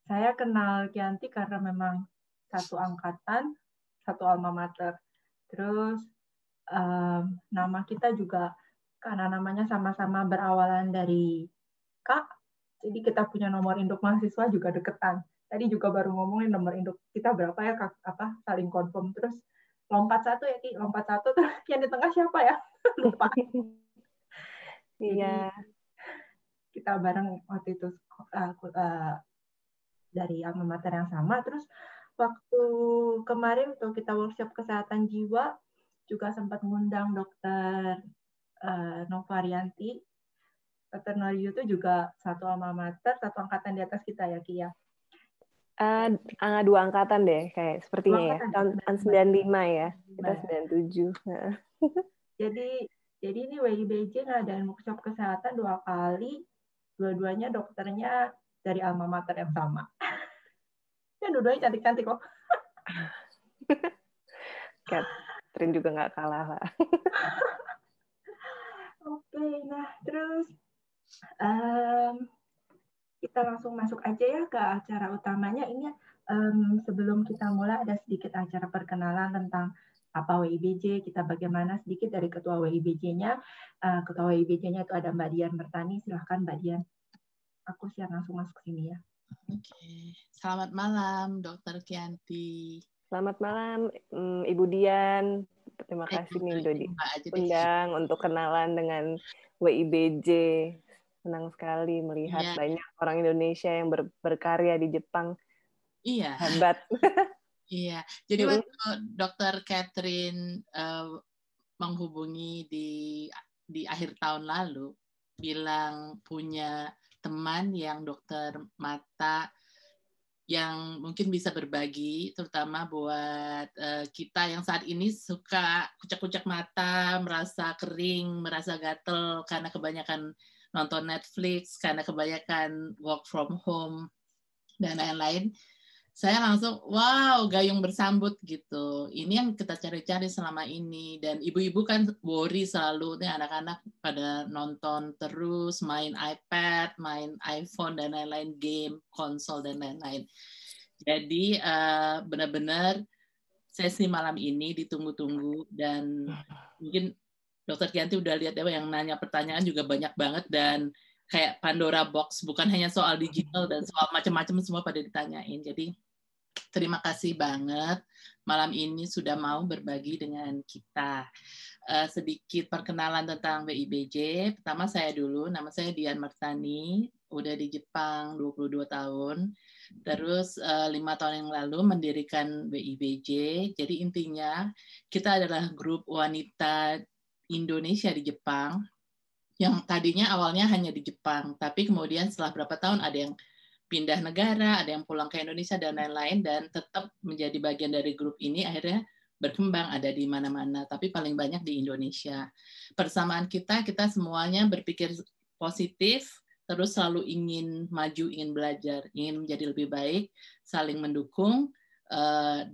Saya kenal Kianti karena memang satu angkatan, satu alma mater. Terus nama kita juga karena namanya sama-sama berawalan dari Kak, jadi kita punya nomor induk mahasiswa juga deketan. Tadi juga baru ngomongin nomor induk kita berapa ya, Kak, saling confirm. Terus lompat satu ya, Ki, lompat satu, terus yang di tengah siapa ya? Lupa. Jadi Iya. kita bareng waktu itu dari alma mater yang sama. Terus waktu kemarin tuh kita workshop kesehatan jiwa juga sempat ngundang dokter Novarianti. Dokter Noryu itu juga satu alma mater, satu angkatan di atas kita ya, Ki ya. Dua angkatan deh kayak sepertinya ya. Tahun 95 ya. Kita 97. Jadi ini WIBJ ngadain workshop kesehatan 2 kali. Dua-duanya dokternya dari alma mater yang sama. Dan dua-duanya cantik-cantik kok. Catherine juga nggak kalah lah. Oke, nah terus kita langsung masuk aja ya ke acara utamanya. Ini sebelum kita mulai ada sedikit acara perkenalan tentang apa WIBJ, kita bagaimana sedikit dari ketua WIBJ-nya. Ketua WIBJ-nya itu ada Mbak Dian Mertani. Silahkan Mbak Dian. Aku siap langsung masuk sini ya. Oke, selamat malam Dokter Kianti. Selamat malam Ibu Dian. Terima kasih nih udah diundang untuk kenalan dengan WIBJ. Senang sekali melihat banyak orang Indonesia yang berkarya di Jepang. Iya. Hebat. Iya. Jadi waktu Dokter Catherine menghubungi di akhir tahun lalu, bilang punya teman yang dokter mata yang mungkin bisa berbagi, terutama buat kita yang saat ini suka kucek-kucek mata, merasa kering, merasa gatel karena kebanyakan nonton Netflix, karena kebanyakan work from home, dan lain-lain. Saya langsung, wow, gayung bersambut gitu. Ini yang kita cari-cari selama ini. Dan ibu-ibu kan worry selalu, nih anak-anak pada nonton terus, main iPad, main iPhone, dan lain-lain, game, konsol, dan lain-lain. Jadi benar-benar sesi malam ini ditunggu-tunggu. Dan mungkin Dokter Kianti udah lihat ya, yang nanya pertanyaan juga banyak banget. Dan kayak Pandora Box, bukan hanya soal digital dan soal macam-macam semua pada ditanyain. Jadi terima kasih banget malam ini sudah mau berbagi dengan kita. Sedikit perkenalan tentang WIBJ. Pertama saya dulu, nama saya Dian Mertani, udah di Jepang 22 tahun. Terus 5 tahun yang lalu mendirikan WIBJ. Jadi intinya kita adalah grup wanita Indonesia di Jepang yang tadinya awalnya hanya di Jepang, tapi kemudian setelah berapa tahun ada yang pindah negara, ada yang pulang ke Indonesia, dan lain-lain, dan tetap menjadi bagian dari grup ini, akhirnya berkembang, ada di mana-mana, tapi paling banyak di Indonesia. Persamaan kita semuanya berpikir positif, terus selalu ingin maju, ingin belajar, ingin menjadi lebih baik, saling mendukung,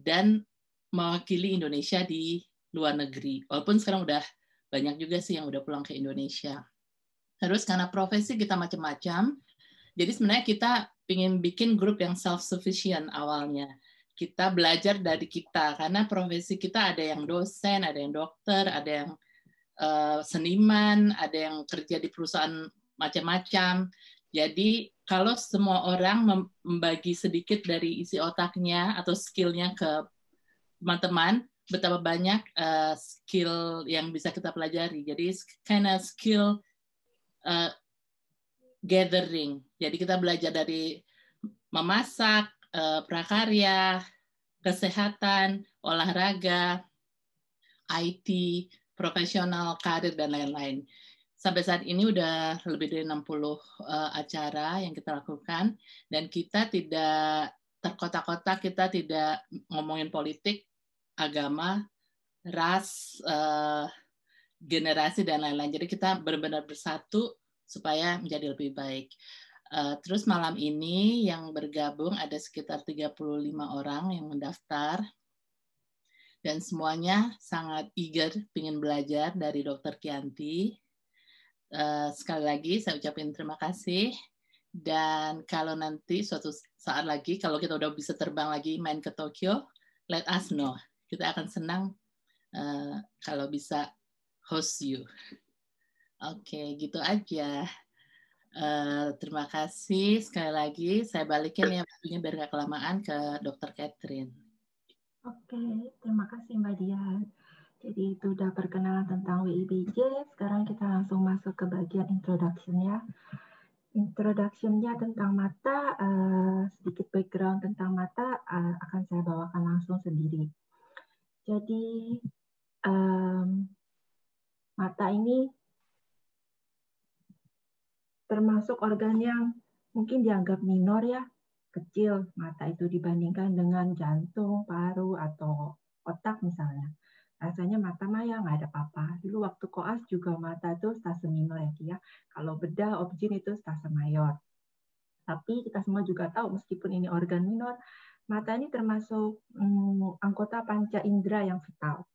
dan mewakili Indonesia di luar negeri. Walaupun sekarang udah banyak juga sih yang udah pulang ke Indonesia. Terus karena profesi kita macam-macam, jadi sebenarnya kita ingin bikin grup yang self-sufficient awalnya. Kita belajar dari kita, karena profesi kita ada yang dosen, ada yang dokter, ada yang seniman, ada yang kerja di perusahaan macam-macam. Jadi kalau semua orang membagi sedikit dari isi otaknya atau skill-nya ke teman-teman, betapa banyak skill yang bisa kita pelajari. Jadi kind of skill gathering. Jadi kita belajar dari memasak, prakarya, kesehatan, olahraga, IT, profesional, karir, dan lain-lain. Sampai saat ini udah lebih dari 60 acara yang kita lakukan, dan kita tidak terkotak-kotak, kita tidak ngomongin politik, agama, ras, generasi, dan lain-lain. Jadi kita benar-benar bersatu supaya menjadi lebih baik. Terus malam ini yang bergabung ada sekitar 35 orang yang mendaftar, dan semuanya sangat eager ingin belajar dari Dokter Kianti. Sekali lagi saya ucapin terima kasih, Dan kalau nanti suatu saat lagi, kalau kita udah bisa terbang lagi main ke Tokyo, let us know. Kita akan senang kalau bisa host you. Oke, gitu aja. Terima kasih sekali lagi. Saya balikin ya waktunya biar nggak kelamaan ke Dr. Catherine. Oke, terima kasih Mbak Dian. Jadi itu udah perkenalan tentang WIBJ. Sekarang kita langsung masuk ke bagian introduction ya. Introduction-nya tentang mata, sedikit background tentang mata akan saya bawakan langsung sendiri. Jadi mata ini termasuk organ yang mungkin dianggap minor ya, kecil mata itu dibandingkan dengan jantung, paru, atau otak misalnya. Rasanya mata mah ya nggak ada apa-apa. Dulu waktu koas juga mata itu stase minor ya Ki ya. Kalau bedah, objin itu stase mayor. Tapi kita semua juga tahu meskipun ini organ minor, mata ini termasuk anggota panca indera yang vital.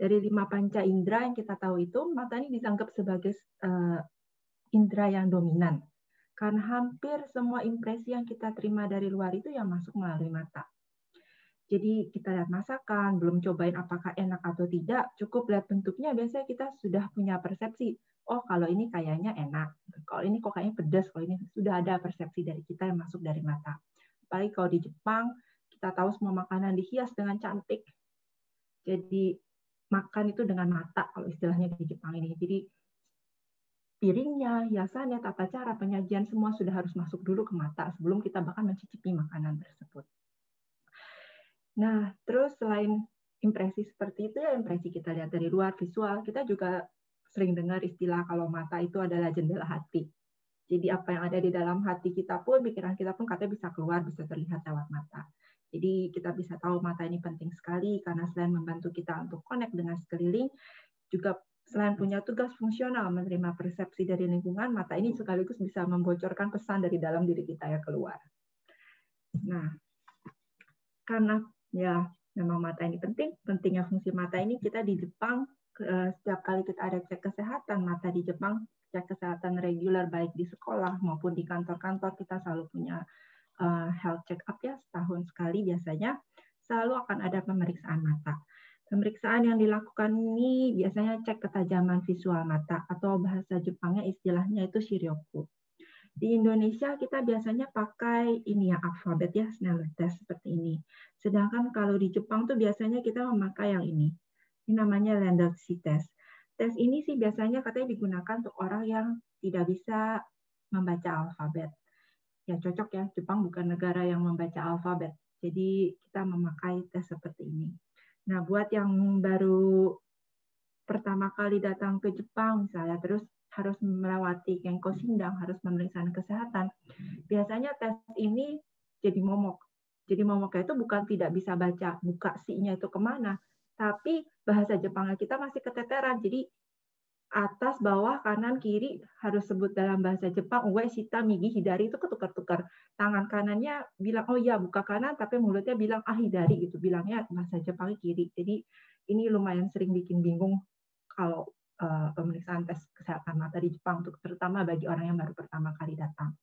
Dari 5 panca indera yang kita tahu itu, mata ini dianggap sebagai indera yang dominan. Karena hampir semua impresi yang kita terima dari luar itu yang masuk melalui mata. Jadi kita lihat masakan, belum cobain apakah enak atau tidak, cukup lihat bentuknya, biasanya kita sudah punya persepsi. Oh, kalau ini kayaknya enak. Kalau ini kok kayaknya pedas, kalau ini sudah ada persepsi dari kita yang masuk dari mata. Apalagi kalau di Jepang, kita tahu semua makanan dihias dengan cantik. Jadi makan itu dengan mata, kalau istilahnya di Jepang ini. Jadi piringnya, hiasannya, tata cara penyajian semua sudah harus masuk dulu ke mata sebelum kita bahkan mencicipi makanan tersebut. Nah, terus selain impresi seperti itu ya, impresi kita lihat dari luar visual, kita juga sering dengar istilah kalau mata itu adalah jendela hati. Jadi apa yang ada di dalam hati kita pun, pikiran kita pun katanya bisa keluar, bisa terlihat lewat mata. Jadi kita bisa tahu mata ini penting sekali karena selain membantu kita untuk connect dengan sekeliling, juga selain punya tugas fungsional menerima persepsi dari lingkungan, mata ini sekaligus bisa membocorkan pesan dari dalam diri kita ya keluar. Nah, karena ya memang mata ini pentingnya fungsi mata ini, kita di Jepang setiap kali kita ada cek kesehatan mata di Jepang, cek kesehatan reguler baik di sekolah maupun di kantor-kantor, kita selalu punya health check up ya, setahun sekali biasanya selalu akan ada pemeriksaan mata. Pemeriksaan yang dilakukan ini biasanya cek ketajaman visual mata atau bahasa Jepangnya istilahnya itu shiryoku. Di Indonesia kita biasanya pakai ini ya, alfabet ya, Snellen test seperti ini. Sedangkan kalau di Jepang tuh biasanya kita memakai yang ini. Ini namanya Landersi test. Tes ini sih biasanya katanya digunakan untuk orang yang tidak bisa membaca alfabet. Ya cocok ya, Jepang bukan negara yang membaca alfabet. Jadi kita memakai tes seperti ini. Nah, buat yang baru pertama kali datang ke Jepang misalnya, terus harus melewati Kenko Shindang, harus pemeriksaan kesehatan, biasanya tes ini jadi momok. Jadi momoknya itu bukan tidak bisa baca, buka si-nya itu kemana, tapi bahasa Jepangnya kita masih keteteran. Jadi atas, bawah, kanan, kiri harus sebut dalam bahasa Jepang, uwe, shita, migi, hidari itu ketukar-tukar. Tangan kanannya bilang, oh iya buka kanan, tapi mulutnya bilang, ah hidari gitu, bilangnya bahasa Jepang kiri. Jadi ini lumayan sering bikin bingung kalau pemeriksaan tes kesehatan mata di Jepang, untuk terutama bagi orang yang baru pertama kali datang.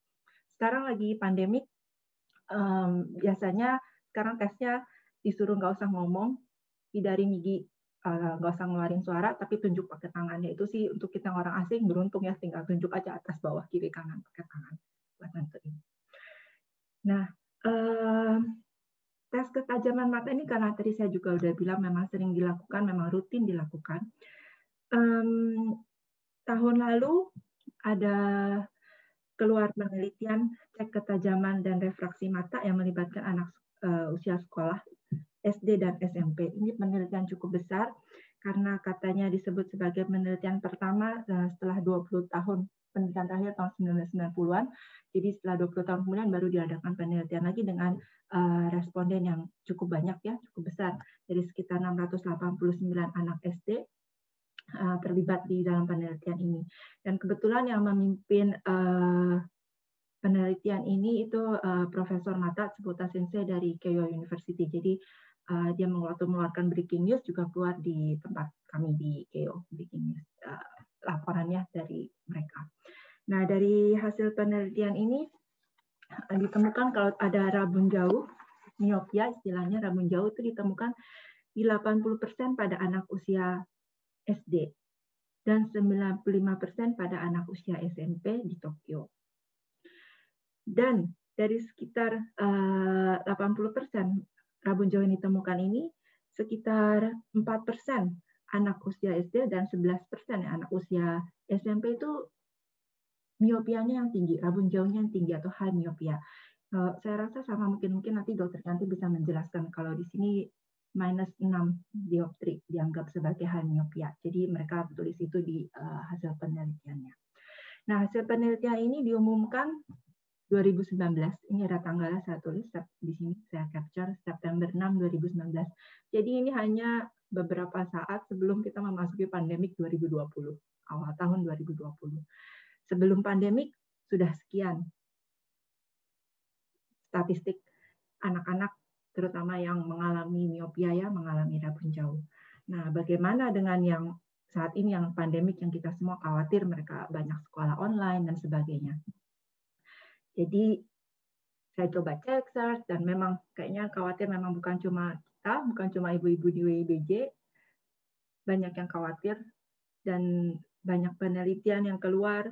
Sekarang lagi pandemik, biasanya sekarang tesnya disuruh nggak usah ngomong, hidari, migi, nggak usah ngeluarin suara, tapi tunjuk pakai tangannya. Itu sih untuk kita orang asing beruntung ya, tinggal tunjuk aja atas, bawah, kiri, kanan pakai tangan buat nentuin. Nah, tes ketajaman mata ini karena tadi saya juga udah bilang memang sering dilakukan, memang rutin dilakukan. Tahun lalu ada keluar penelitian cek ketajaman dan refraksi mata yang melibatkan anak usia sekolah SD dan SMP. Ini penelitian cukup besar karena katanya disebut sebagai penelitian pertama setelah 20 tahun, penelitian terakhir tahun 1990-an. Jadi setelah 20 tahun kemudian baru diadakan penelitian lagi dengan responden yang cukup banyak ya, cukup besar. Dari sekitar 689 anak SD terlibat di dalam penelitian ini. Dan kebetulan yang memimpin penelitian ini itu Profesor Mata Tsubuta Sensei dari Keio University. Jadi dia mengeluarkan breaking news juga keluar di tempat kami di Keio, breaking news laporannya dari mereka. Nah, dari hasil penelitian ini ditemukan kalau ada rabun jauh, miopia istilahnya, rabun jauh itu ditemukan di 80% pada anak usia SD dan 95% pada anak usia SMP di Tokyo. Dan dari sekitar 80% rabun jauh yang ditemukan ini, sekitar 4% anak usia SD dan 11% anak usia SMP itu miopianya yang tinggi, rabun jauhnya yang tinggi atau high miopia. Saya rasa sama, mungkin nanti dokter nanti bisa menjelaskan kalau di sini minus 6 dioptri dianggap sebagai high miopia. Jadi mereka tulis itu di hasil penelitiannya. Nah, hasil penelitian ini diumumkan 2019. Ini ada tanggalnya saya tulis di sini, saya capture September 6 2019. Jadi ini hanya beberapa saat sebelum kita memasuki pandemik 2020, awal tahun 2020. Sebelum pandemik sudah sekian statistik anak-anak terutama yang mengalami miopia ya, mengalami rabun jauh. Nah, bagaimana dengan yang saat ini yang pandemik yang kita semua khawatir mereka banyak sekolah online dan sebagainya. Jadi saya coba cek search dan memang kayaknya khawatir memang bukan cuma kita, bukan cuma ibu-ibu di WIBJ, banyak yang khawatir dan banyak penelitian yang keluar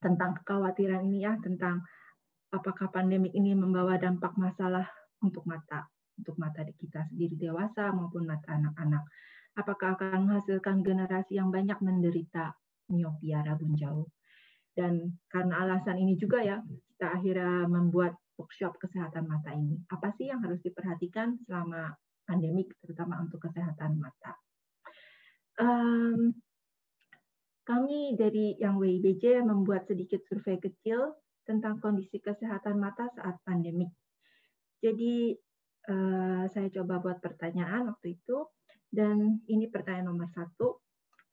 tentang kekhawatiran ini ya, tentang apakah pandemik ini membawa dampak masalah untuk mata di kita sendiri dewasa maupun mata anak-anak. Apakah akan menghasilkan generasi yang banyak menderita miopia rabun jauh. Dan karena alasan ini juga ya, kita akhirnya membuat workshop kesehatan mata ini. Apa sih yang harus diperhatikan selama pandemik, terutama untuk kesehatan mata? Kami dari yang WIBJ membuat sedikit survei kecil tentang kondisi kesehatan mata saat pandemik. Jadi saya coba buat pertanyaan waktu itu, dan ini pertanyaan nomor 1.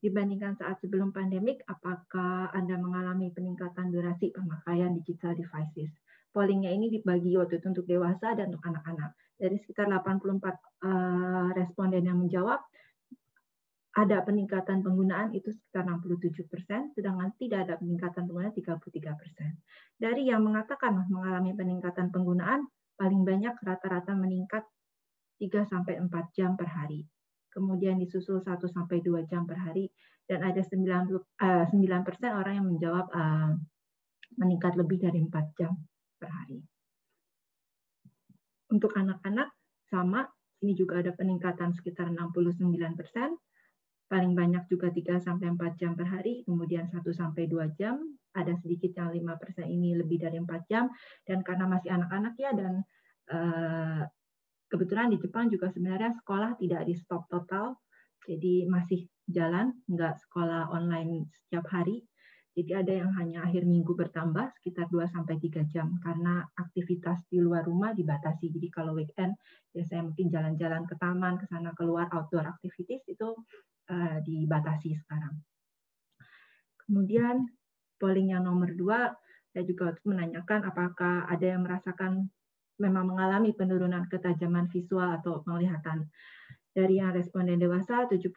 Dibandingkan saat sebelum pandemik, apakah Anda mengalami peningkatan durasi pemakaian digital devices? Pollingnya ini dibagi waktu itu untuk dewasa dan untuk anak-anak. Dari sekitar 84 responden yang menjawab, ada peningkatan penggunaan itu sekitar 67%, sedangkan tidak ada peningkatan penggunaan 33%. Dari yang mengatakan mengalami peningkatan penggunaan, paling banyak rata-rata meningkat 3-4 jam per hari. Kemudian disusul 1-2 jam per hari, dan ada 9% orang yang menjawab meningkat lebih dari 4 jam per hari. Untuk anak-anak sama, ini juga ada peningkatan sekitar 69%, paling banyak juga 3-4 jam per hari, kemudian 1-2 jam, ada sedikit yang 5% ini lebih dari 4 jam, dan karena masih anak-anak ya, dan kebetulan di Jepang juga sebenarnya sekolah tidak di stop total, jadi masih jalan, nggak sekolah online setiap hari. Jadi ada yang hanya akhir minggu bertambah sekitar 2-3 jam karena aktivitas di luar rumah dibatasi. Jadi kalau weekend biasanya mungkin jalan-jalan ke taman, ke sana keluar, outdoor activities itu dibatasi sekarang. Kemudian polling yang nomor 2, saya juga menanyakan apakah ada yang merasakan memang mengalami penurunan ketajaman visual atau penglihatan. Dari yang responden dewasa, 76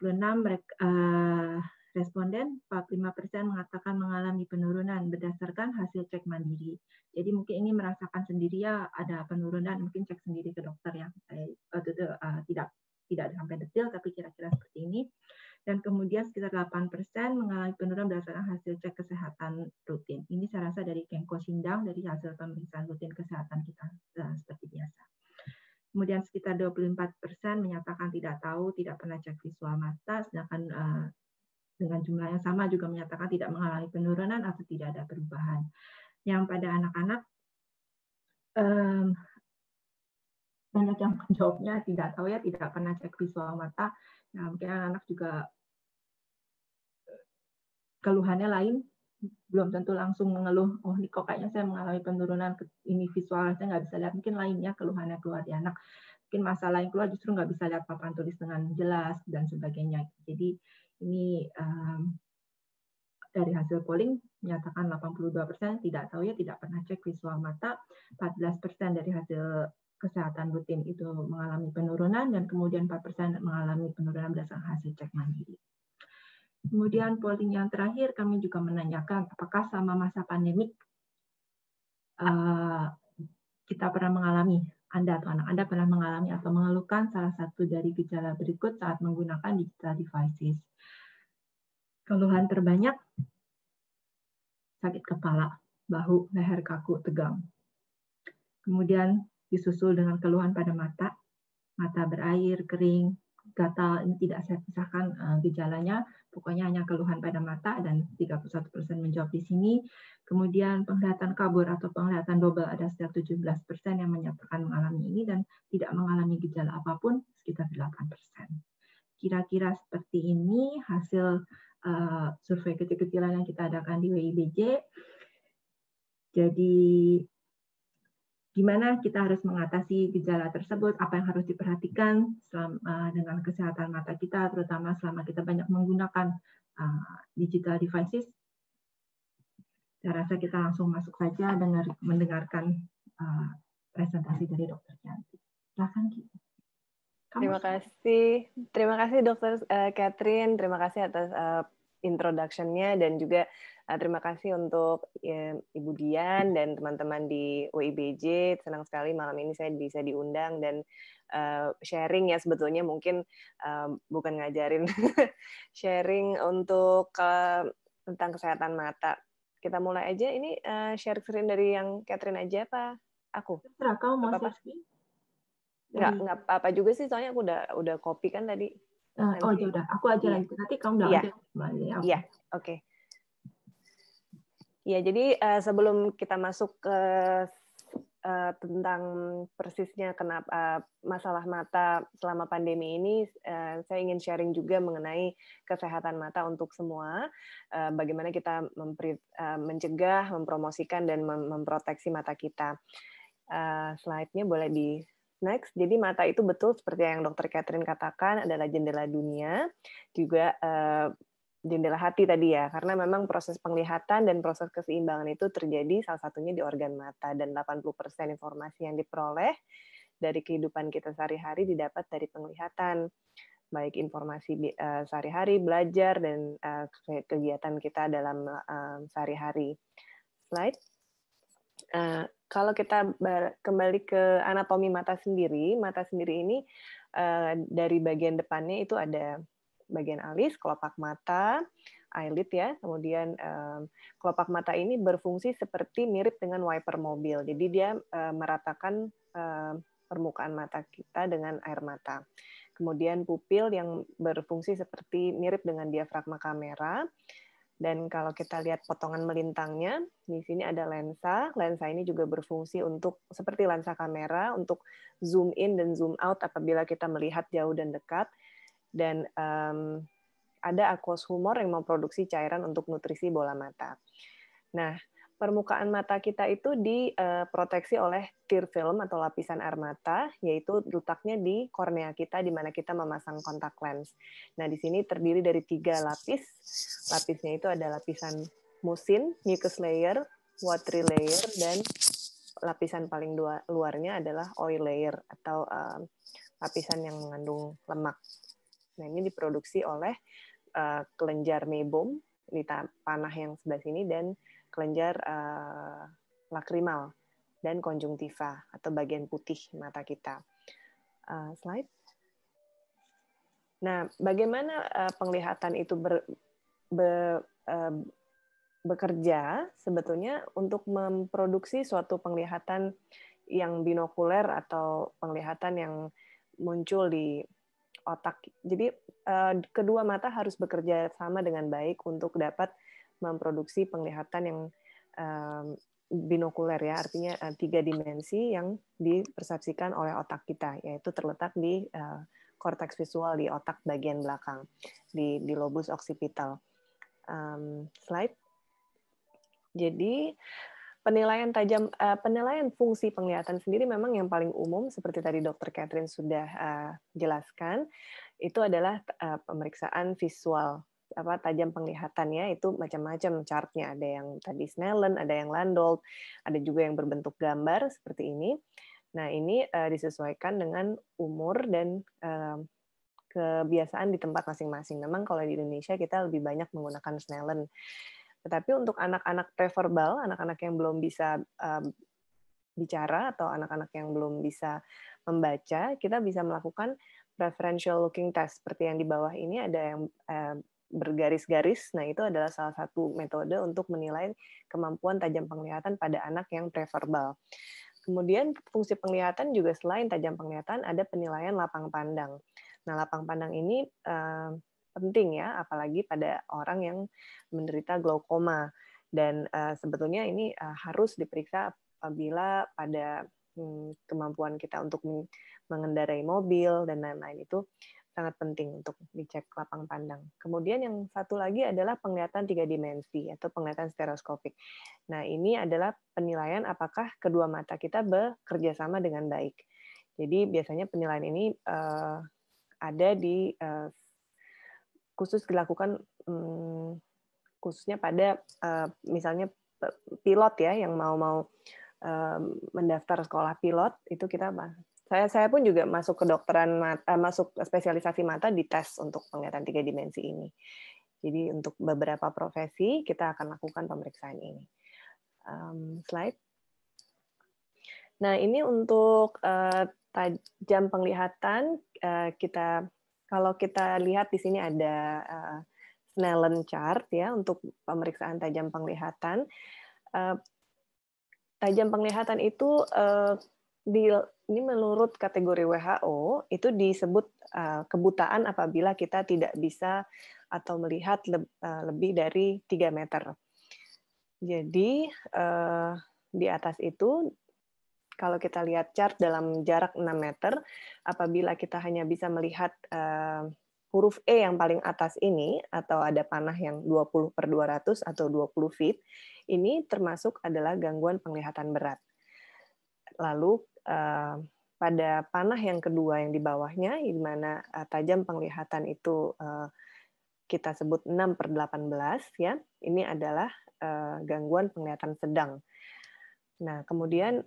responden, 45% mengatakan mengalami penurunan berdasarkan hasil cek mandiri. Jadi mungkin ini merasakan sendiri ya ada penurunan, mungkin cek sendiri ke dokter ya. Tidak sampai detail, tapi kira-kira seperti ini. Dan kemudian sekitar 8% mengalami penurunan berdasarkan hasil cek kesehatan rutin. Ini saya rasa dari Kenko Shindang, dari hasil pemeriksaan rutin kesehatan kita seperti biasa. Kemudian sekitar 24% menyatakan tidak tahu, tidak pernah cek visual mata, sedangkan dengan jumlah yang sama juga menyatakan tidak mengalami penurunan atau tidak ada perubahan. Yang pada anak-anak, banyak yang menjawabnya tidak tahu ya, tidak pernah cek visual mata. Nah, mungkin anak-anak juga keluhannya lain, belum tentu langsung mengeluh, oh ini kok kayaknya saya mengalami penurunan ini visual, saya nggak bisa lihat, mungkin lainnya keluhannya keluar di anak, mungkin masalah yang keluar justru nggak bisa lihat papan tulis dengan jelas dan sebagainya. Jadi ini dari hasil polling menyatakan 82% tidak tahu ya, tidak pernah cek visual mata, 14% dari hasil kesehatan rutin itu mengalami penurunan, dan kemudian 4% mengalami penurunan berdasarkan hasil cek mandiri. Kemudian polling yang terakhir kami juga menanyakan apakah selama masa pandemik kita pernah mengalami, Anda atau anak Anda pernah mengalami atau mengeluhkan salah satu dari gejala berikut saat menggunakan digital devices. Keluhan terbanyak, sakit kepala, bahu, leher kaku, tegang. Kemudian disusul dengan keluhan pada mata berair, kering, gatal. Ini tidak saya pisahkan gejalanya, pokoknya hanya keluhan pada mata dan 31% menjawab di sini. Kemudian penglihatan kabur atau penglihatan double ada sekitar 17% yang menyatakan mengalami ini dan tidak mengalami gejala apapun sekitar 8%. Kira-kira seperti ini hasil survei kecil-kecilan yang kita adakan di WIBJ. Jadi gimana kita harus mengatasi gejala tersebut, apa yang harus diperhatikan dengan kesehatan mata kita, terutama selama kita banyak menggunakan digital devices. Saya rasa kita langsung masuk saja mendengarkan presentasi dari Dr. Yanti. Silakan, Ki. Terima kasih Dr. Catherine, terima kasih atas introduction-nya dan juga terima kasih untuk Ibu Dian dan teman-teman di WIBJ. Senang sekali malam ini saya bisa diundang dan sharing ya, sebetulnya mungkin bukan ngajarin, sharing untuk tentang kesehatan mata. Kita mulai aja, ini share screen dari yang Catherine aja apa aku? Terserah, kamu mau share screen? Nggak apa-apa juga sih, soalnya aku udah copy kan tadi. Oh ya udah, aku aja lagi. Nanti kamu bilang aja. Iya, oke. Ya, jadi sebelum kita masuk ke tentang persisnya kenapa masalah mata selama pandemi ini, saya ingin sharing juga mengenai kesehatan mata untuk semua. Bagaimana kita mencegah, mempromosikan dan memproteksi mata kita. Slide-nya boleh di next. Jadi mata itu betul seperti yang Dr. Catherine katakan adalah jendela dunia, juga jendela hati tadi ya, karena memang proses penglihatan dan proses keseimbangan itu terjadi salah satunya di organ mata, dan 80% informasi yang diperoleh dari kehidupan kita sehari-hari didapat dari penglihatan, baik informasi sehari-hari, belajar, dan kegiatan kita dalam sehari-hari. Slide. Kalau kita kembali ke anatomi mata sendiri ini dari bagian depannya itu ada bagian alis, kelopak mata, eyelid ya. Kemudian kelopak mata ini berfungsi seperti mirip dengan wiper mobil. Jadi dia meratakan permukaan mata kita dengan air mata. Kemudian pupil yang berfungsi seperti mirip dengan diafragma kamera. Dan kalau kita lihat potongan melintangnya, di sini ada lensa. Lensa ini juga berfungsi untuk seperti lensa kamera untuk zoom in dan zoom out apabila kita melihat jauh dan dekat. Dan ada aqueous humor yang memproduksi cairan untuk nutrisi bola mata. Nah, permukaan mata kita itu diproteksi oleh tear film atau lapisan air mata, yaitu letaknya di kornea kita, di mana kita memasang kontak lens. Nah, di sini terdiri dari 3 lapis. Lapisnya itu ada lapisan musin, mucus layer, watery layer, dan lapisan paling luarnya adalah oil layer atau lapisan yang mengandung lemak. Nah, ini diproduksi oleh kelenjar mebum di panah yang sebelah sini dan kelenjar lakrimal dan konjungtiva atau bagian putih mata kita. Slide. Nah, bagaimana penglihatan itu bekerja sebetulnya untuk memproduksi suatu penglihatan yang binokuler atau penglihatan yang muncul di otak. Jadi kedua mata harus bekerja sama dengan baik untuk dapat memproduksi penglihatan yang binokuler ya, artinya 3 dimensi yang dipersepsikan oleh otak kita, yaitu terletak di korteks visual di otak bagian belakang, di lobus occipital. Slide. Jadi penilaian fungsi penglihatan sendiri memang yang paling umum seperti tadi Dr. Catherine sudah jelaskan, itu adalah pemeriksaan visual tajam penglihatannya, itu macam-macam chartnya, ada yang tadi Snellen, ada yang Landolt, ada juga yang berbentuk gambar seperti ini. Nah, ini disesuaikan dengan umur dan kebiasaan di tempat masing-masing. Memang kalau di Indonesia kita lebih banyak menggunakan Snellen. Tetapi untuk anak-anak preverbal, anak-anak yang belum bisa bicara atau anak-anak yang belum bisa membaca, kita bisa melakukan preferential looking test seperti yang di bawah ini, ada yang bergaris-garis. Nah, itu adalah salah satu metode untuk menilai kemampuan tajam penglihatan pada anak yang preverbal. Kemudian fungsi penglihatan juga selain tajam penglihatan ada penilaian lapang pandang. Nah, lapang pandang ini penting ya, apalagi pada orang yang menderita glaukoma. Dan sebetulnya ini harus diperiksa apabila pada kemampuan kita untuk mengendarai mobil dan lain-lain itu sangat penting untuk dicek lapang pandang. Kemudian yang satu lagi adalah penglihatan 3 dimensi atau penglihatan stereoskopik. Nah, ini adalah penilaian apakah kedua mata kita bekerja sama dengan baik. Jadi biasanya penilaian ini ada di khusus dilakukan khususnya pada misalnya pilot ya yang mau mendaftar sekolah pilot, itu kita saya pun juga masuk kedokteran masuk spesialisasi mata di tes untuk penglihatan 3 dimensi ini. Jadi untuk beberapa profesi kita akan lakukan pemeriksaan ini. Slide. Nah, ini untuk tajam penglihatan, kalau kita lihat di sini ada Snellen chart ya untuk pemeriksaan tajam penglihatan. Tajam penglihatan itu ini menurut kategori WHO itu disebut kebutaan apabila kita tidak bisa atau melihat lebih dari 3 meter. Jadi di atas itu kalau kita lihat chart dalam jarak 6 meter, apabila kita hanya bisa melihat huruf E yang paling atas ini, atau ada panah yang 20/200 atau 20 feet, ini termasuk adalah gangguan penglihatan berat. Lalu pada panah yang kedua yang di bawahnya, di mana tajam penglihatan itu kita sebut 6/18, ya, ini adalah gangguan penglihatan sedang. Nah, kemudian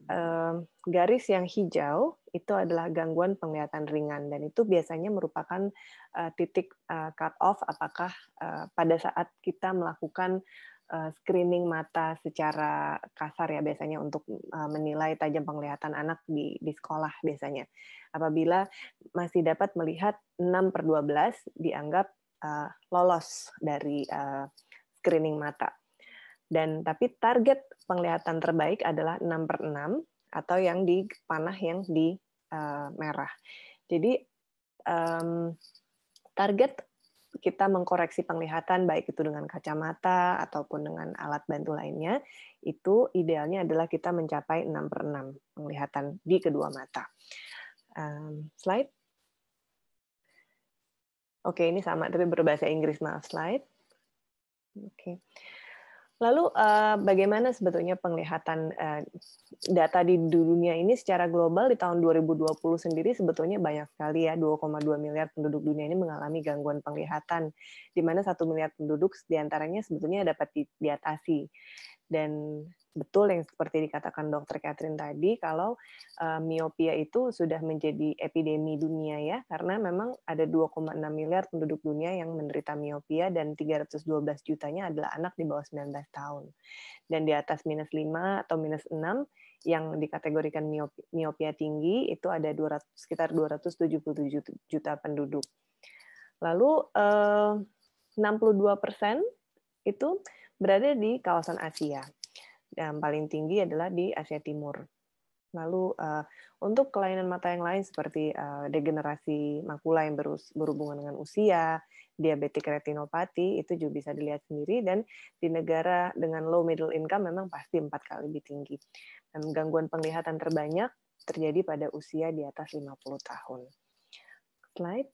garis yang hijau itu adalah gangguan penglihatan ringan, dan itu biasanya merupakan titik cut off apakah pada saat kita melakukan screening mata secara kasar ya biasanya untuk menilai tajam penglihatan anak di sekolah biasanya. Apabila masih dapat melihat 6/12 dianggap lolos dari screening mata. Dan tapi target penglihatan terbaik adalah 6/6 atau yang di panah yang di merah. Jadi target kita mengkoreksi penglihatan baik itu dengan kacamata ataupun dengan alat bantu lainnya, itu idealnya adalah kita mencapai 6/6 penglihatan di kedua mata. Slide. Oke, ini sama tapi berbahasa Inggris, maaf. Slide. Oke. Lalu bagaimana sebetulnya penglihatan data di dunia ini secara global di tahun 2020 sendiri sebetulnya banyak sekali ya, 2,2 miliar penduduk dunia ini mengalami gangguan penglihatan, di mana 1 miliar penduduk diantaranya sebetulnya dapat diatasi. Dan betul yang seperti dikatakan Dr. Catherine tadi, kalau miopia itu sudah menjadi epidemi dunia ya, karena memang ada 2,6 miliar penduduk dunia yang menderita miopia dan 312 jutanya adalah anak di bawah 19 tahun. Dan di atas -5 atau -6 yang dikategorikan miopia tinggi itu ada sekitar 277 juta penduduk. Lalu 62% itu berada di kawasan Asia. Yang paling tinggi adalah di Asia Timur. Lalu untuk kelainan mata yang lain seperti degenerasi makula yang berhubungan dengan usia, diabetik retinopati, itu juga bisa dilihat sendiri, dan di negara dengan low middle income memang pasti 4 kali lebih tinggi. Dan gangguan penglihatan terbanyak terjadi pada usia di atas 50 tahun. Slide.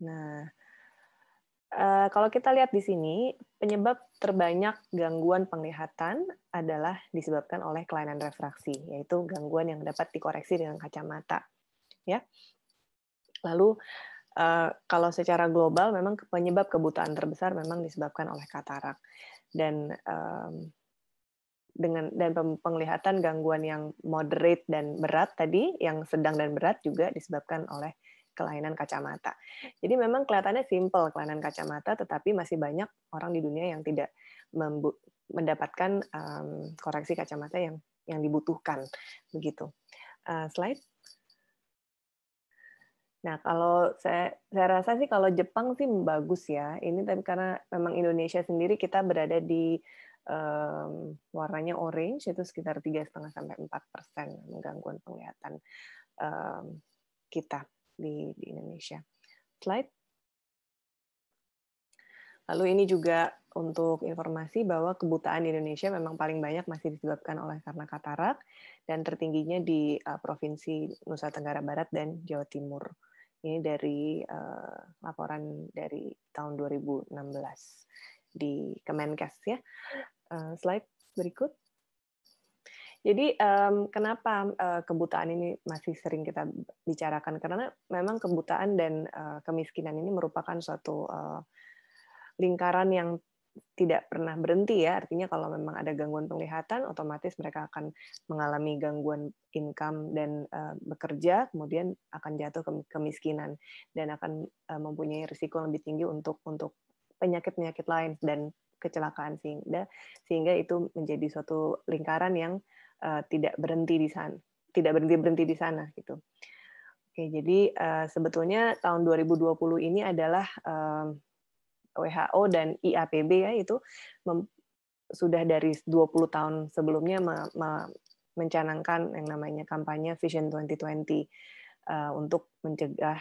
Nah, kalau kita lihat di sini, penyebab terbanyak gangguan penglihatan adalah disebabkan oleh kelainan refraksi, yaitu gangguan yang dapat dikoreksi dengan kacamata. Ya. Lalu, kalau secara global, memang penyebab kebutaan terbesar memang disebabkan oleh katarak. Dan penglihatan gangguan yang moderate dan berat tadi, yang sedang dan berat juga disebabkan oleh kelainan kacamata. Jadi memang kelihatannya simple kelainan kacamata, tetapi masih banyak orang di dunia yang tidak mendapatkan koreksi kacamata yang dibutuhkan. Begitu. Slide. Nah, kalau saya rasa sih kalau Jepang sih bagus ya. Ini tapi karena memang Indonesia sendiri kita berada di warnanya orange, itu sekitar 3,5-4% gangguan penglihatan kita di Indonesia. Slide. Lalu ini juga untuk informasi bahwa kebutaan di Indonesia memang paling banyak masih disebabkan karena katarak, dan tertingginya di Provinsi Nusa Tenggara Barat dan Jawa Timur. Ini dari laporan dari tahun 2016 di Kemenkes ya. Slide berikut. Jadi kenapa kebutaan ini masih sering kita bicarakan? Karena memang kebutaan dan kemiskinan ini merupakan suatu lingkaran yang tidak pernah berhenti ya. Artinya kalau memang ada gangguan penglihatan, otomatis mereka akan mengalami gangguan income dan bekerja, kemudian akan jatuh ke kemiskinan dan akan mempunyai risiko lebih tinggi untuk penyakit-penyakit lain dan kecelakaan, sehingga itu menjadi suatu lingkaran yang tidak berhenti di sana gitu. Oke, jadi sebetulnya tahun 2020 ini adalah WHO dan IAPB ya, itu sudah dari 20 tahun sebelumnya mencanangkan yang namanya kampanye Vision 2020 untuk mencegah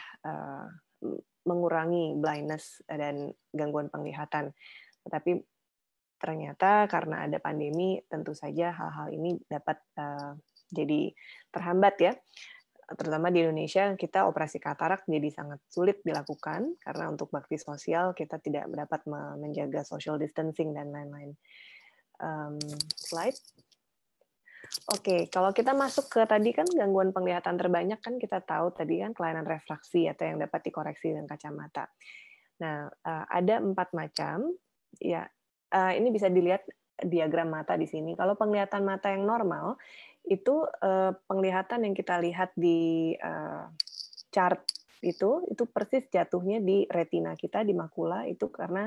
mengurangi blindness dan gangguan penglihatan. Tetapi ternyata karena ada pandemi, tentu saja hal-hal ini dapat jadi terhambat ya. Terutama di Indonesia, kita operasi katarak jadi sangat sulit dilakukan karena untuk bakti sosial kita tidak dapat menjaga social distancing dan lain-lain. Slide. Oke, kalau kita masuk ke tadi kan gangguan penglihatan terbanyak kan kita tahu tadi kan kelainan refraksi atau yang dapat dikoreksi dengan kacamata. Nah, ada 4 macam. Ya, ini bisa dilihat diagram mata di sini. Kalau penglihatan mata yang normal itu penglihatan yang kita lihat di chart itu persis jatuhnya di retina kita, di makula, itu karena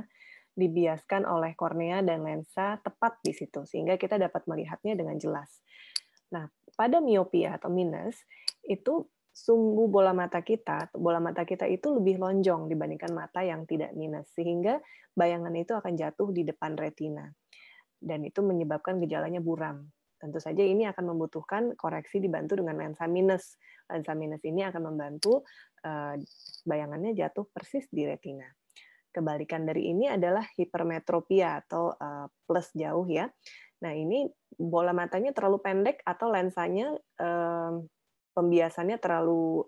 dibiaskan oleh kornea dan lensa tepat di situ sehingga kita dapat melihatnya dengan jelas. Nah, pada miopia atau minus itu sumbu bola mata kita itu lebih lonjong dibandingkan mata yang tidak minus, sehingga bayangan itu akan jatuh di depan retina dan itu menyebabkan gejalanya buram. Tentu saja ini akan membutuhkan koreksi dibantu dengan lensa minus. Lensa minus ini akan membantu bayangannya jatuh persis di retina. Kebalikan dari ini adalah hipermetropia atau plus jauh ya. Nah, ini bola matanya terlalu pendek atau lensanya pembiasannya terlalu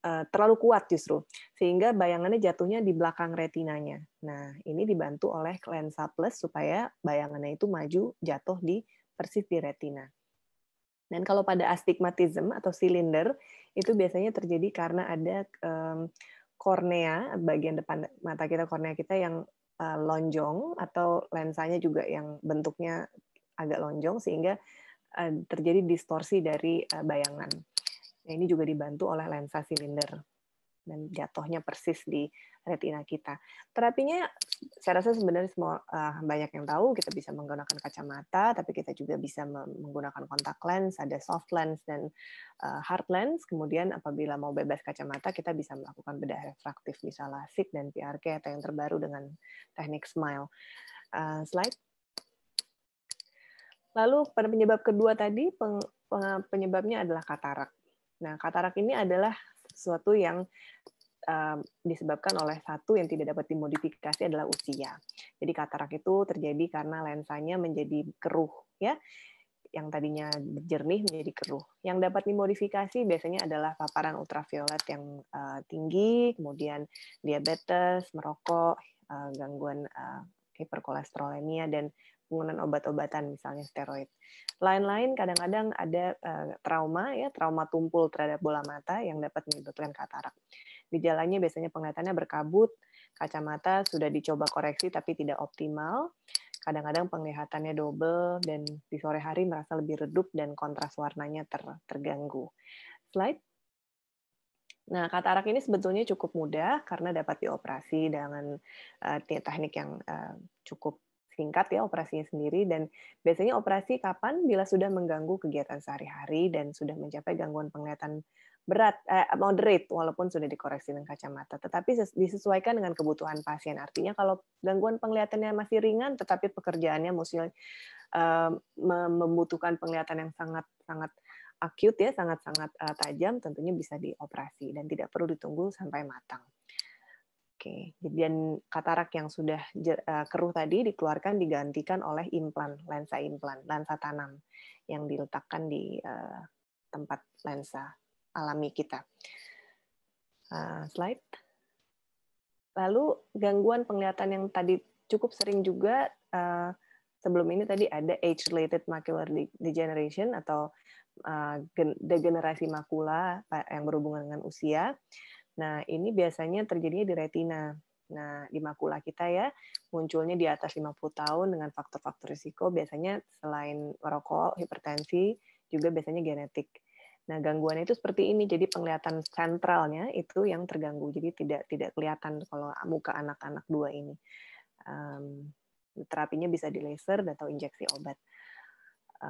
terlalu kuat justru, sehingga bayangannya jatuhnya di belakang retinanya. Nah, ini dibantu oleh lensa plus supaya bayangannya itu maju jatuh persis di retina. Dan kalau pada astigmatism atau silinder, itu biasanya terjadi karena ada kornea, bagian depan mata kita, kornea kita yang lonjong, atau lensanya juga yang bentuknya agak lonjong, sehingga terjadi distorsi dari bayangan. Nah, ini juga dibantu oleh lensa silinder dan jatuhnya persis di retina kita. Terapinya, saya rasa sebenarnya semua banyak yang tahu, kita bisa menggunakan kacamata, tapi kita juga bisa menggunakan kontak lens, ada soft lens dan hard lens. Kemudian apabila mau bebas kacamata, kita bisa melakukan bedah refraktif, bisa LASIK dan PRK atau yang terbaru dengan teknik SMILE. Slide. Lalu pada penyebab kedua tadi, penyebabnya adalah katarak. Nah, katarak ini adalah sesuatu yang disebabkan oleh satu yang tidak dapat dimodifikasi adalah usia. Jadi katarak itu terjadi karena lensanya menjadi keruh, ya, yang tadinya jernih menjadi keruh. Yang dapat dimodifikasi biasanya adalah paparan ultraviolet yang tinggi, kemudian diabetes, merokok, gangguan hiperkolesterolemia, dan penggunaan obat-obatan misalnya steroid. Lain-lain kadang-kadang ada trauma tumpul terhadap bola mata yang dapat menyebabkan katarak. Gejalanya biasanya penglihatannya berkabut, kacamata sudah dicoba koreksi tapi tidak optimal, kadang-kadang penglihatannya double, dan di sore hari merasa lebih redup dan kontras warnanya terganggu. Slide. Nah, katarak ini sebetulnya cukup mudah karena dapat dioperasi dengan teknik yang cukup singkat ya operasinya sendiri, dan biasanya operasi kapan? Bila sudah mengganggu kegiatan sehari-hari dan sudah mencapai gangguan penglihatan berat, moderate walaupun sudah dikoreksi dengan kacamata. Tetapi disesuaikan dengan kebutuhan pasien. Artinya kalau gangguan penglihatannya masih ringan tetapi pekerjaannya mesti membutuhkan penglihatan yang sangat acute ya, sangat-sangat tajam, tentunya bisa dioperasi dan tidak perlu ditunggu sampai matang. Oke, dan katarak yang sudah keruh tadi dikeluarkan digantikan oleh implan, lensa tanam yang diletakkan di tempat lensa alami kita. Slide. Lalu gangguan penglihatan yang tadi cukup sering juga sebelum ini tadi ada age-related macular degeneration atau degenerasi makula yang berhubungan dengan usia. Nah, ini biasanya terjadinya di retina. Nah, di makula kita ya, munculnya di atas 50 tahun dengan faktor-faktor risiko, biasanya selain merokok, hipertensi, juga biasanya genetik. Nah, gangguan itu seperti ini, jadi penglihatan sentralnya itu yang terganggu, jadi tidak kelihatan kalau muka anak-anak dua ini. Terapinya bisa di laser atau injeksi obat.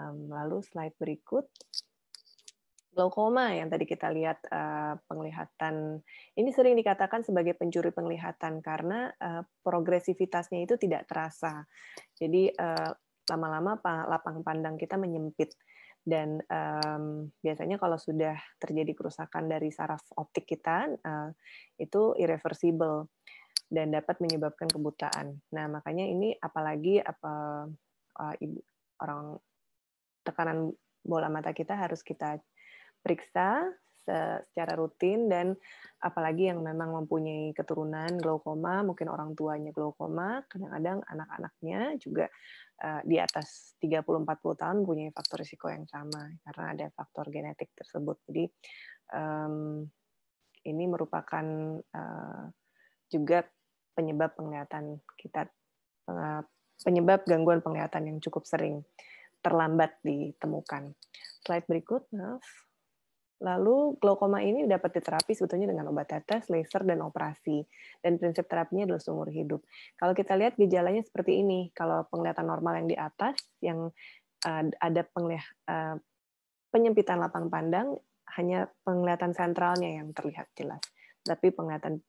Lalu slide berikut. Glaukoma yang tadi kita lihat penglihatan, ini sering dikatakan sebagai pencuri penglihatan karena progresivitasnya itu tidak terasa. Jadi lama-lama lapang pandang kita menyempit. Dan biasanya kalau sudah terjadi kerusakan dari saraf optik kita, itu irreversible dan dapat menyebabkan kebutaan. Nah, makanya ini apalagi orang tekanan bola mata kita harus kita periksa secara rutin, dan apalagi yang memang mempunyai keturunan glaukoma, mungkin orang tuanya glaukoma, kadang-kadang anak-anaknya juga di atas 30-40 tahun mempunyai faktor risiko yang sama karena ada faktor genetik tersebut. Jadi ini merupakan juga penyebab penglihatan kita, penyebab gangguan penglihatan yang cukup sering terlambat ditemukan. Slide berikut, maaf. Lalu glaukoma ini dapat diterapi sebetulnya dengan obat tetes, laser, dan operasi. Dan prinsip terapinya adalah seumur hidup. Kalau kita lihat gejalanya seperti ini, kalau penglihatan normal yang di atas, yang ada penyempitan lapang pandang, hanya penglihatan sentralnya yang terlihat jelas. Tapi penglihatan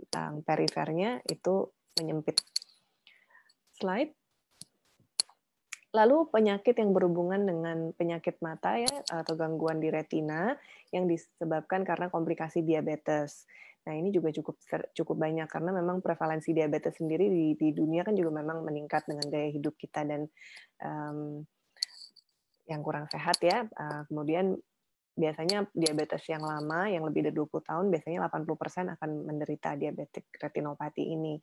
perifernya itu menyempit. Slide. Lalu penyakit yang berhubungan dengan penyakit mata ya, atau gangguan di retina yang disebabkan karena komplikasi diabetes. Nah, ini juga cukup banyak karena memang prevalensi diabetes sendiri di dunia kan juga memang meningkat dengan gaya hidup kita dan yang kurang sehat ya. Kemudian biasanya diabetes yang lama, yang lebih dari 20 tahun, biasanya 80% akan menderita diabetik retinopati ini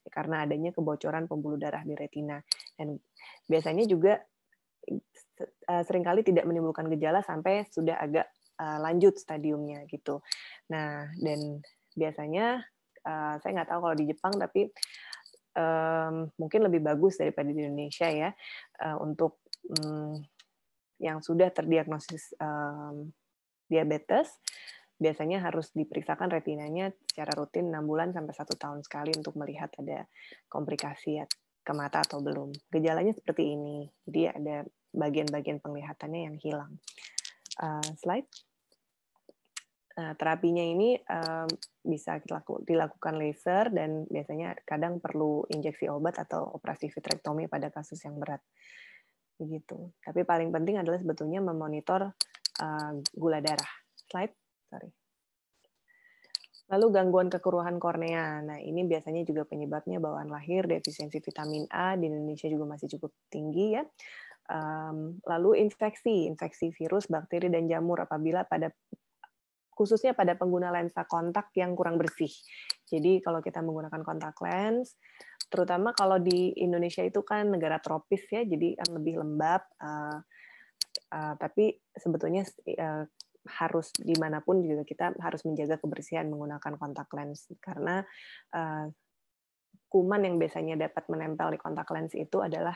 karena adanya kebocoran pembuluh darah di retina. Dan biasanya juga seringkali tidak menimbulkan gejala sampai sudah agak lanjut stadiumnya gitu. Nah, dan biasanya saya nggak tahu kalau di Jepang, tapi mungkin lebih bagus daripada di Indonesia ya untuk yang sudah terdiagnosis diabetes, biasanya harus diperiksakan retinanya secara rutin 6 bulan sampai 1 tahun sekali untuk melihat ada komplikasi ke mata atau belum. Gejalanya seperti ini, jadi ada bagian-bagian penglihatannya yang hilang. Slide. Terapinya ini bisa dilakukan laser dan biasanya kadang perlu injeksi obat atau operasi vitrektomi pada kasus yang berat. Begitu. Tapi paling penting adalah sebetulnya memonitor gula darah. Slide. Sorry. Lalu gangguan kekeruhan kornea. Nah, ini biasanya juga penyebabnya bawaan lahir, defisiensi vitamin A di Indonesia juga masih cukup tinggi ya. Lalu infeksi virus, bakteri, dan jamur apabila khususnya pada pengguna lensa kontak yang kurang bersih. Jadi kalau kita menggunakan kontak lens, terutama kalau di Indonesia itu kan negara tropis ya, jadi kan lebih lembab. Tapi sebetulnya harus dimanapun juga kita harus menjaga kebersihan menggunakan kontak lens karena kuman yang biasanya dapat menempel di kontak lens itu adalah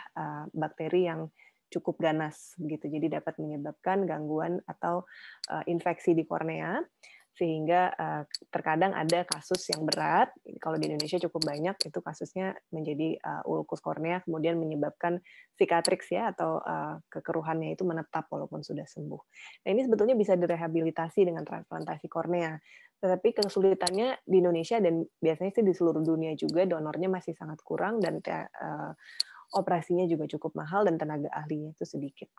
bakteri yang cukup ganas begitu, jadi dapat menyebabkan gangguan atau infeksi di kornea sehingga terkadang ada kasus yang berat. Kalau di Indonesia cukup banyak, itu kasusnya menjadi ulkus kornea, kemudian menyebabkan cicatrix ya, atau kekeruhannya itu menetap walaupun sudah sembuh. Nah, ini sebetulnya bisa direhabilitasi dengan transplantasi kornea. Tetapi kesulitannya di Indonesia dan biasanya sih di seluruh dunia juga, donornya masih sangat kurang dan operasinya juga cukup mahal dan tenaga ahlinya itu sedikit.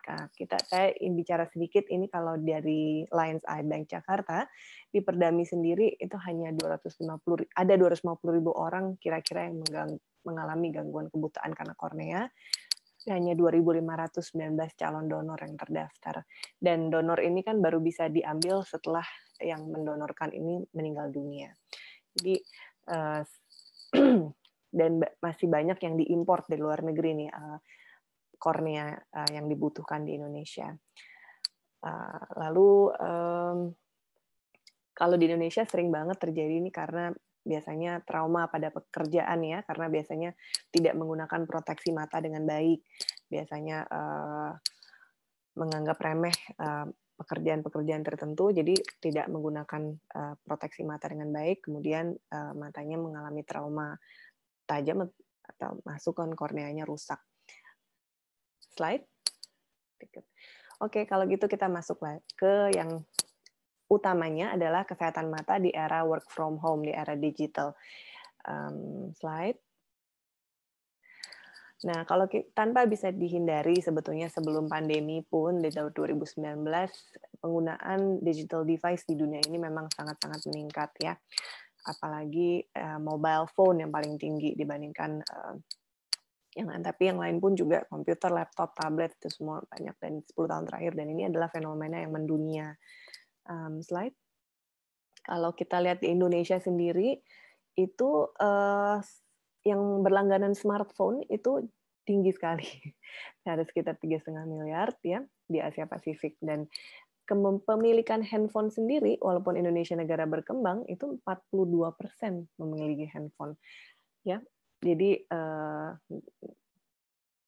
Saya ingin bicara sedikit ini kalau dari Lions Eye Bank Jakarta di Perdami sendiri itu hanya 250.000 orang kira-kira yang mengalami gangguan kebutaan karena kornea. Hanya 2.519 calon donor yang terdaftar. Dan donor ini kan baru bisa diambil setelah yang mendonorkan ini meninggal dunia. Jadi dan masih banyak yang diimpor dari luar negeri nih kornea yang dibutuhkan di Indonesia. Lalu kalau di Indonesia sering banget terjadi ini karena biasanya trauma pada pekerjaan ya, karena biasanya tidak menggunakan proteksi mata dengan baik, biasanya menganggap remeh pekerjaan-pekerjaan tertentu, jadi tidak menggunakan proteksi mata dengan baik, kemudian matanya mengalami trauma tajam atau masuk ke korneanya rusak. Slide. Oke, kalau gitu kita masuk ke yang utamanya adalah kesehatan mata di era work from home, di era digital. Slide. Nah, kalau tanpa bisa dihindari sebetulnya sebelum pandemi pun di tahun 2019 penggunaan digital device di dunia ini memang sangat-sangat meningkat ya. Apalagi mobile phone yang paling tinggi dibandingkan yang lain, tapi yang lain pun juga komputer, laptop, tablet itu semua banyak dan 10 tahun terakhir, dan ini adalah fenomena yang mendunia. Slide. Kalau kita lihat di Indonesia sendiri itu yang berlangganan smartphone itu tinggi sekali, ada sekitar 3,5 miliar ya di Asia Pasifik, dan kepemilikan handphone sendiri, walaupun Indonesia negara berkembang, itu 42% memiliki handphone. Ya, jadi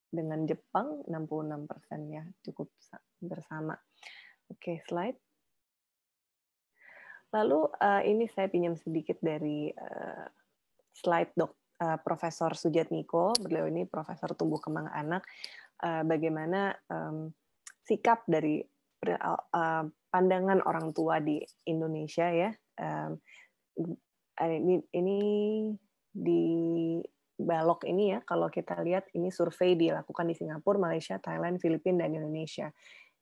dengan Jepang 66% ya, cukup bersama. Oke, slide. Lalu ini saya pinjam sedikit dari slide Profesor Sujatmiko. Beliau ini Profesor Tumbuh Kembang Anak. Bagaimana sikap dari pandangan orang tua di Indonesia ya. Ini di balok ini ya, kalau kita lihat ini survei dilakukan di Singapura, Malaysia, Thailand, Filipina, dan Indonesia.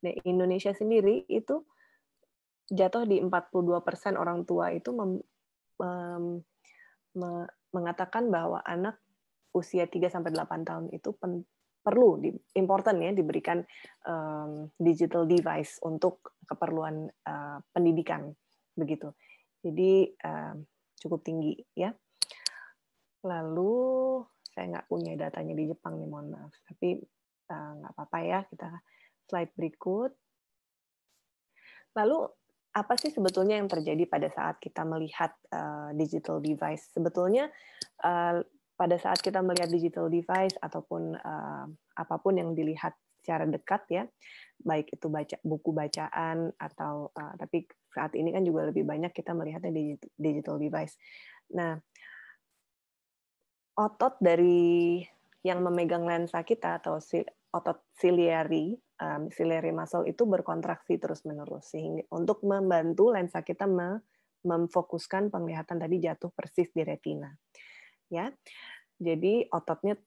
Nah, Indonesia sendiri itu jatuh di 42% orang tua itu mengatakan bahwa anak usia 3-8 tahun itu perlu important ya diberikan digital device untuk keperluan pendidikan begitu. Jadi cukup tinggi ya. Lalu saya nggak punya datanya di Jepang nih, mohon maaf. Tapi nggak apa-apa ya, kita slide berikut. Lalu apa sih sebetulnya yang terjadi pada saat kita melihat digital device? Sebetulnya pada saat kita melihat digital device ataupun apapun yang dilihat secara dekat ya, baik itu buku bacaan atau tapi saat ini kan juga lebih banyak kita melihatnya di digital device. Nah, otot dari yang memegang lensa kita atau otot ciliary muscle itu berkontraksi terus-menerus sehingga untuk membantu lensa kita memfokuskan penglihatan tadi jatuh persis di retina. Ya. Jadi ototnya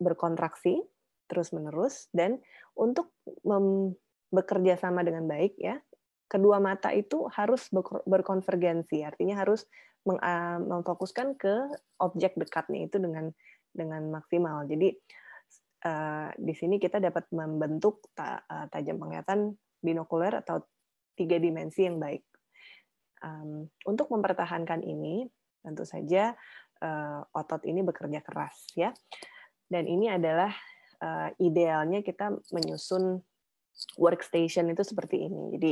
berkontraksi terus-menerus, dan untuk bekerja sama dengan baik ya, kedua mata itu harus berkonvergensi, artinya harus memfokuskan ke objek dekatnya itu dengan maksimal. Jadi di sini kita dapat membentuk tajam penglihatan binokuler atau 3 dimensi yang baik. Untuk mempertahankan ini, tentu saja otot ini bekerja keras ya. Dan ini adalah idealnya kita menyusun workstation itu seperti ini. Jadi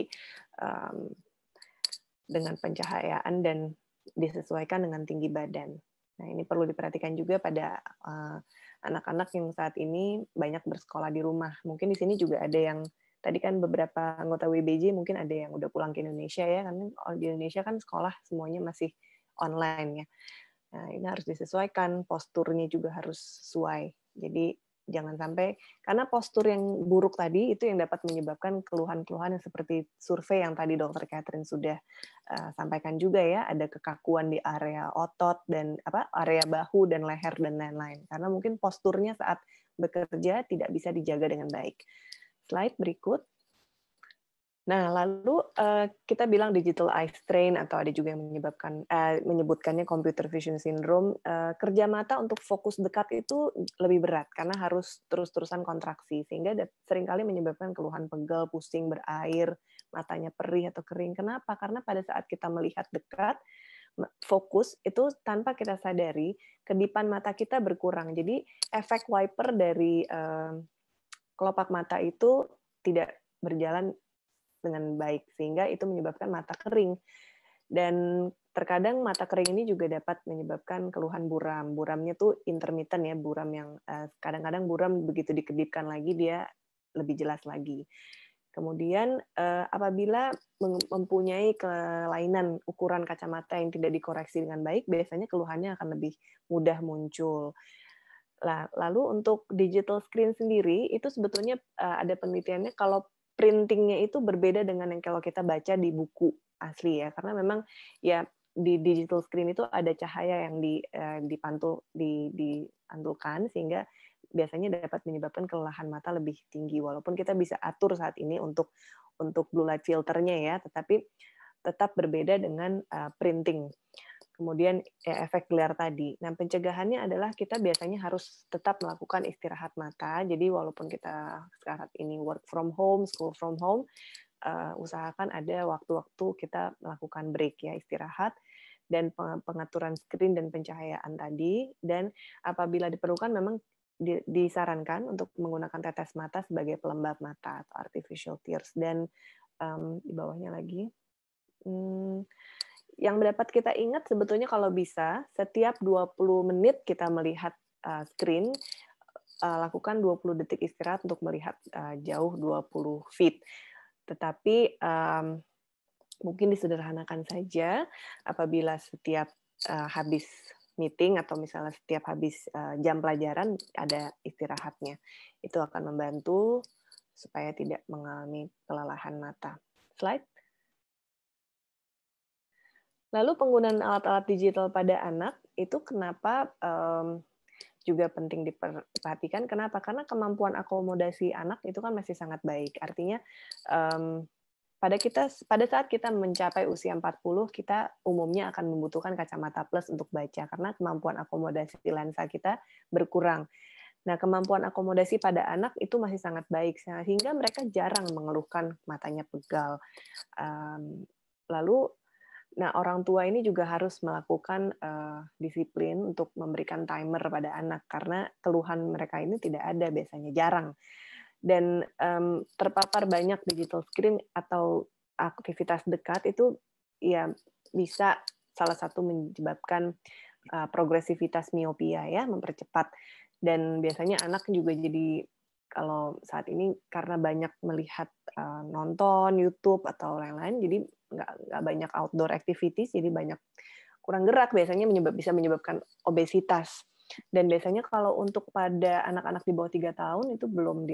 dengan pencahayaan dan disesuaikan dengan tinggi badan. Nah, ini perlu diperhatikan juga pada anak-anak yang saat ini banyak bersekolah di rumah. Mungkin di sini juga ada yang tadi kan beberapa anggota WBJ mungkin ada yang udah pulang ke Indonesia ya, karena di Indonesia kan sekolah semuanya masih online ya. Nah, ini harus disesuaikan, posturnya juga harus sesuai. Jadi jangan sampai, karena postur yang buruk tadi itu yang dapat menyebabkan keluhan-keluhan yang seperti survei yang tadi Dr. Catherine sudah sampaikan juga ya, ada kekakuan di area otot dan area bahu dan leher dan lain-lain. Karena mungkin posturnya saat bekerja tidak bisa dijaga dengan baik. Slide berikut. Nah, lalu kita bilang digital eye strain atau ada juga yang menyebutkannya computer vision syndrome. Kerja mata untuk fokus dekat itu lebih berat karena harus terus-terusan kontraksi sehingga seringkali menyebabkan keluhan pegal, pusing, berair, matanya perih atau kering. Kenapa? Karena pada saat kita melihat dekat, fokus itu tanpa kita sadari, kedipan mata kita berkurang. Jadi efek wiper dari kelopak mata itu tidak berjalan dengan baik sehingga itu menyebabkan mata kering, dan terkadang mata kering ini juga dapat menyebabkan keluhan buram. Buramnya tuh intermittent ya, buram yang kadang-kadang buram begitu dikedipkan lagi dia lebih jelas lagi. Kemudian apabila mempunyai kelainan ukuran kacamata yang tidak dikoreksi dengan baik, biasanya keluhannya akan lebih mudah muncul. Lalu untuk digital screen sendiri itu sebetulnya ada penelitiannya kalau printingnya itu berbeda dengan yang kalau kita baca di buku asli ya, karena memang ya di digital screen itu ada cahaya yang dipantulkan sehingga biasanya dapat menyebabkan kelelahan mata lebih tinggi, walaupun kita bisa atur saat ini untuk blue light filternya ya, tetapi tetap berbeda dengan printing. Kemudian efek glare tadi. Nah, pencegahannya adalah kita biasanya harus tetap melakukan istirahat mata. Jadi walaupun kita sekarang ini work from home, school from home, usahakan ada waktu-waktu kita melakukan break ya, istirahat dan pengaturan screen dan pencahayaan tadi. Dan apabila diperlukan memang disarankan untuk menggunakan tetes mata sebagai pelembab mata atau artificial tears. Dan di bawahnya lagi. Yang dapat kita ingat sebetulnya kalau bisa setiap 20 menit kita melihat screen, lakukan 20 detik istirahat untuk melihat jauh 20 feet. Tetapi mungkin disederhanakan saja apabila setiap habis meeting atau misalnya setiap habis jam pelajaran ada istirahatnya. Itu akan membantu supaya tidak mengalami kelelahan mata. Slide. Lalu penggunaan alat-alat digital pada anak itu kenapa juga penting diperhatikan? Kenapa? Karena kemampuan akomodasi anak itu kan masih sangat baik. Artinya pada saat kita mencapai usia 40, kita umumnya akan membutuhkan kacamata plus untuk baca karena kemampuan akomodasi lensa kita berkurang. Nah, kemampuan akomodasi pada anak itu masih sangat baik sehingga mereka jarang mengeluhkan matanya pegal. Lalu orang tua ini juga harus melakukan disiplin untuk memberikan timer pada anak karena keluhan mereka ini tidak ada biasanya, jarang. Dan terpapar banyak digital screen atau aktivitas dekat itu ya bisa salah satu menyebabkan progresivitas miopia ya, mempercepat. Dan biasanya anak juga jadi kalau saat ini karena banyak melihat nonton YouTube atau lain-lain, jadi nggak banyak outdoor activities, jadi banyak kurang gerak, biasanya bisa menyebabkan obesitas. Dan biasanya kalau untuk pada anak-anak di bawah 3 tahun itu belum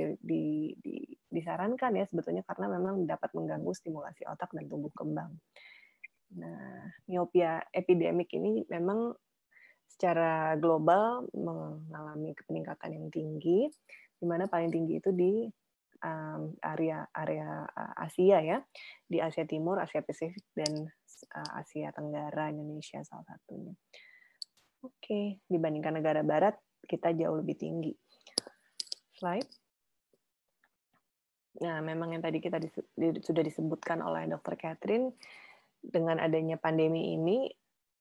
disarankan ya sebetulnya karena memang dapat mengganggu stimulasi otak dan tumbuh kembang. Nah, miopia epidemik ini memang secara global mengalami peningkatan yang tinggi, di mana paling tinggi itu di area Asia ya, di Asia Timur, Asia Pasifik, dan Asia Tenggara, Indonesia salah satunya. Oke, dibandingkan negara barat kita jauh lebih tinggi. Slide. Nah, memang yang tadi kita sudah disebutkan oleh Dr. Catherine, dengan adanya pandemi ini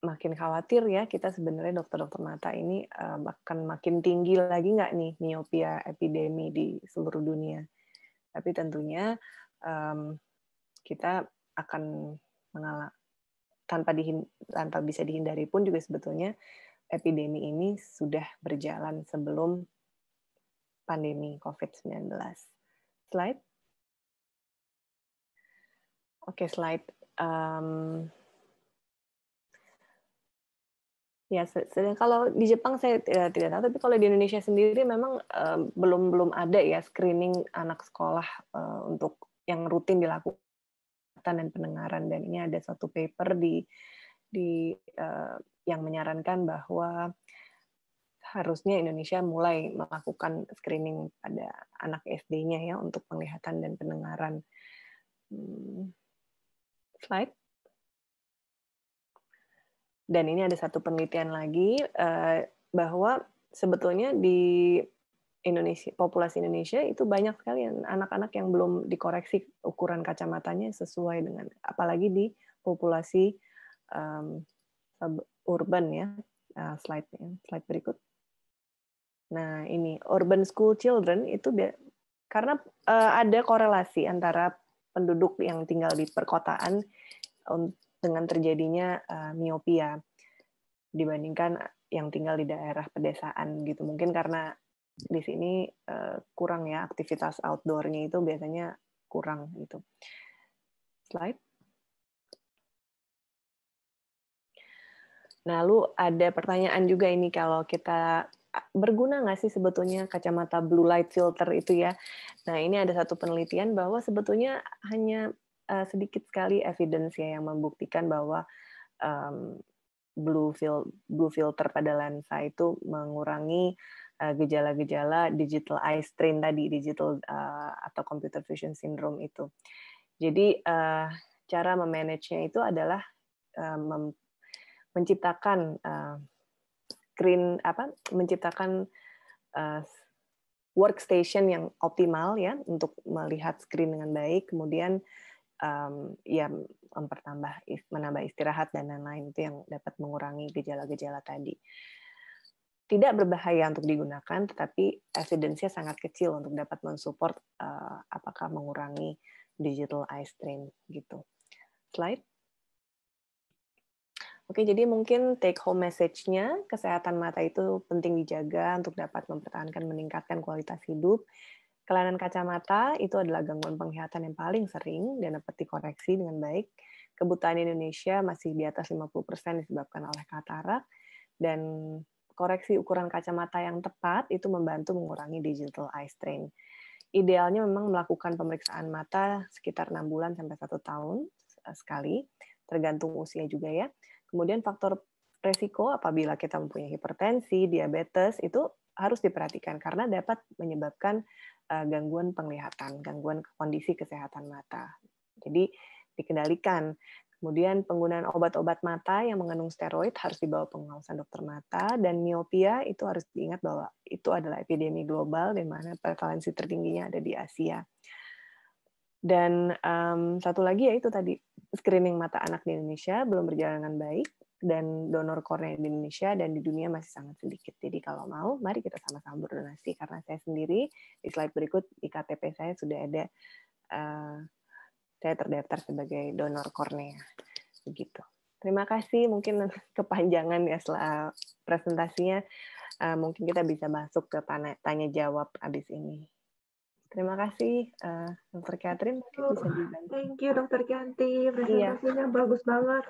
makin khawatir ya kita sebenarnya dokter-dokter mata ini akan makin tinggi lagi nggak nih miopia epidemi di seluruh dunia. Tapi tentunya kita akan mengalami tanpa bisa dihindari pun juga sebetulnya epidemi ini sudah berjalan sebelum pandemi COVID-19. Slide. Oke, slide. Ya, kalau di Jepang saya tidak tahu, tapi kalau di Indonesia sendiri memang belum ada ya screening anak sekolah untuk yang rutin dilakukan dan pendengaran, dan ini ada suatu paper yang menyarankan bahwa harusnya Indonesia mulai melakukan screening pada anak SD-nya ya untuk penglihatan dan pendengaran. Slide. Dan ini ada satu penelitian lagi bahwa sebetulnya di Indonesia, populasi Indonesia itu banyak sekali anak-anak yang belum dikoreksi ukuran kacamatanya sesuai dengan, apalagi di populasi urban ya. Slide berikut. Nah, ini urban school children itu karena ada korelasi antara penduduk yang tinggal di perkotaan dengan terjadinya miopia dibandingkan yang tinggal di daerah pedesaan gitu. Mungkin karena di sini kurang ya aktivitas outdoor-nya itu biasanya kurang gitu. Slide. Nah, lalu ada pertanyaan juga ini, kalau kita berguna nggak sih sebetulnya kacamata blue light filter itu ya? Nah, ini ada satu penelitian bahwa sebetulnya hanya sedikit sekali evidence ya yang membuktikan bahwa blue filter pada lensa itu mengurangi gejala-gejala digital eye strain tadi, digital atau computer vision syndrome itu. Jadi cara memanage-nya itu adalah menciptakan menciptakan workstation yang optimal ya untuk melihat screen dengan baik, kemudian ya menambah istirahat dan lain-lain, itu yang dapat mengurangi gejala-gejala tadi. Tidak berbahaya untuk digunakan, tetapi evidence-nya sangat kecil untuk dapat mensupport apakah mengurangi digital eye strain gitu. Slide. Oke, jadi mungkin take home message-nya, kesehatan mata itu penting dijaga untuk dapat mempertahankan meningkatkan kualitas hidup. Kelainan kacamata itu adalah gangguan penglihatan yang paling sering dan dapat dikoreksi dengan baik. Kebutaan Indonesia masih di atas 50% disebabkan oleh katarak, dan koreksi ukuran kacamata yang tepat itu membantu mengurangi digital eye strain. Idealnya memang melakukan pemeriksaan mata sekitar 6 bulan sampai 1 tahun sekali, tergantung usia juga ya. Kemudian faktor resiko apabila kita mempunyai hipertensi, diabetes, itu harus diperhatikan karena dapat menyebabkan gangguan penglihatan, gangguan kondisi kesehatan mata. Jadi dikendalikan. Kemudian penggunaan obat-obat mata yang mengandung steroid harus dibawa pengawasan dokter mata, dan miopia itu harus diingat bahwa itu adalah epidemi global di mana prevalensi tertingginya ada di Asia. Dan satu lagi yaitu tadi, screening mata anak di Indonesia belum berjalan dengan baik, dan donor kornea di Indonesia dan di dunia masih sangat sedikit. Jadi kalau mau, mari kita sama-sama berdonasi, karena saya sendiri, di slide berikut, di KTP saya sudah ada, saya terdaftar sebagai donor kornea. Begitu. Terima kasih, mungkin kepanjangan ya setelah presentasinya, mungkin kita bisa masuk ke tanya-jawab habis ini. Terima kasih, Dr. Catherine. Mungkin bisa dibantu. Thank you, Dr. Kianti. Presentasinya bagus banget.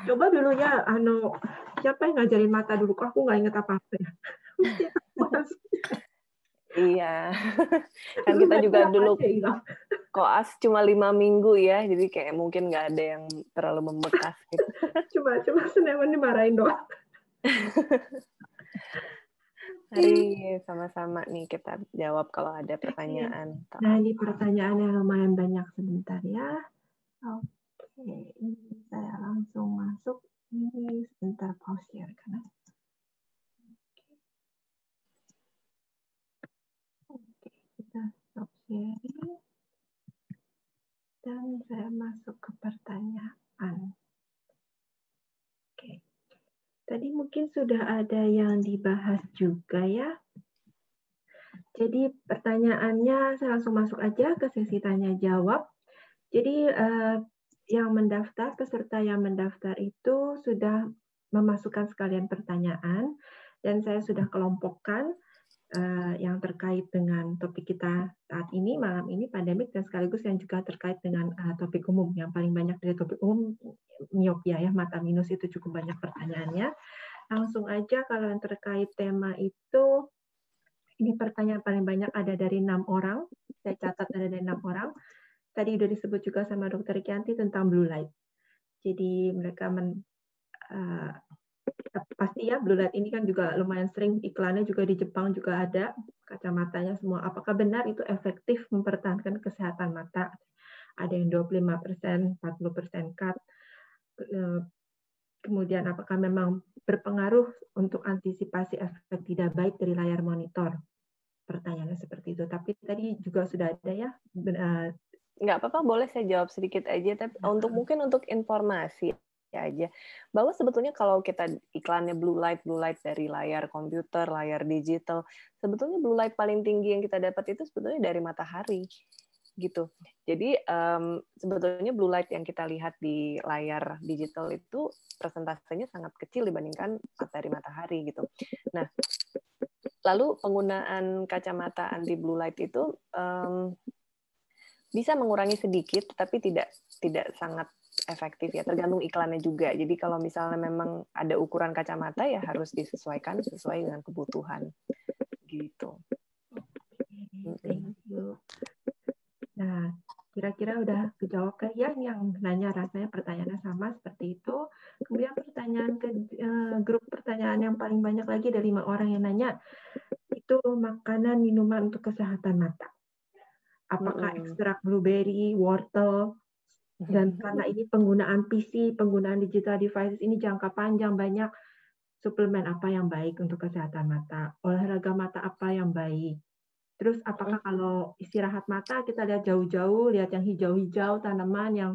Coba dulu ya, siapa yang ngajarin mata dulu? Aku nggak inget apa-apa ya. Iya, kan kita juga dulu koas cuma 5 minggu ya, jadi kayak mungkin nggak ada yang terlalu membekas gitu. Cuma Senewan dimarahin doang. Mari sama-sama nih kita jawab kalau ada pertanyaan. Nah, ini pertanyaan yang lumayan banyak, sebentar ya. Oke, ini saya langsung masuk. Ini sebentar pause ya, karena oke, kita stop sharing. Dan saya masuk ke pertanyaan. Oke. Tadi mungkin sudah ada yang dibahas juga ya. Jadi pertanyaannya saya langsung masuk aja ke sesi tanya jawab. Jadi yang mendaftar, peserta yang mendaftar itu sudah memasukkan sekalian pertanyaan dan saya sudah kelompokkan. yang terkait dengan topik kita saat ini, malam ini, pandemik, dan sekaligus yang juga terkait dengan topik umum. Yang paling banyak dari topik umum, miopia ya, mata minus itu cukup banyak pertanyaannya. Langsung aja kalau yang terkait tema itu, ini pertanyaan paling banyak ada dari 6 orang. Saya catat ada dari 6 orang. Tadi sudah disebut juga sama Dr. Kianti tentang blue light. Jadi mereka pasti ya, blue light ini kan juga lumayan sering iklannya juga di Jepang juga ada, kacamatanya semua. Apakah benar itu efektif mempertahankan kesehatan mata? Ada yang 25%, 40% cut. Kemudian apakah memang berpengaruh untuk antisipasi efek tidak baik dari layar monitor? Pertanyaannya seperti itu. Tapi tadi juga sudah ada ya. Nggak apa-apa, boleh saya jawab sedikit aja. Tapi mungkin untuk informasi aja, bahwa sebetulnya kalau kita iklannya blue light dari layar komputer, layar digital, sebetulnya blue light paling tinggi yang kita dapat itu sebetulnya dari matahari. Gitu. Jadi sebetulnya blue light yang kita lihat di layar digital itu persentasenya sangat kecil dibandingkan matahari gitu. Nah, lalu penggunaan kacamata anti blue light itu bisa mengurangi sedikit, tapi tidak sangat efektif ya. Tergantung iklannya juga. Jadi kalau misalnya memang ada ukuran kacamata ya harus disesuaikan sesuai dengan kebutuhan. Gitu. Thank you. Nah, kira-kira udah kejawab kan ya yang nanya, rasanya pertanyaannya sama seperti itu. Kemudian pertanyaan ke grup pertanyaan yang paling banyak lagi dari 5 orang yang nanya, itu makanan minuman untuk kesehatan mata. Apakah ekstrak blueberry, wortel, dan karena ini penggunaan PC, penggunaan digital devices ini jangka panjang, banyak suplemen apa yang baik untuk kesehatan mata, olahraga mata apa yang baik. Terus apakah kalau istirahat mata kita lihat jauh-jauh, lihat yang hijau-hijau, tanaman yang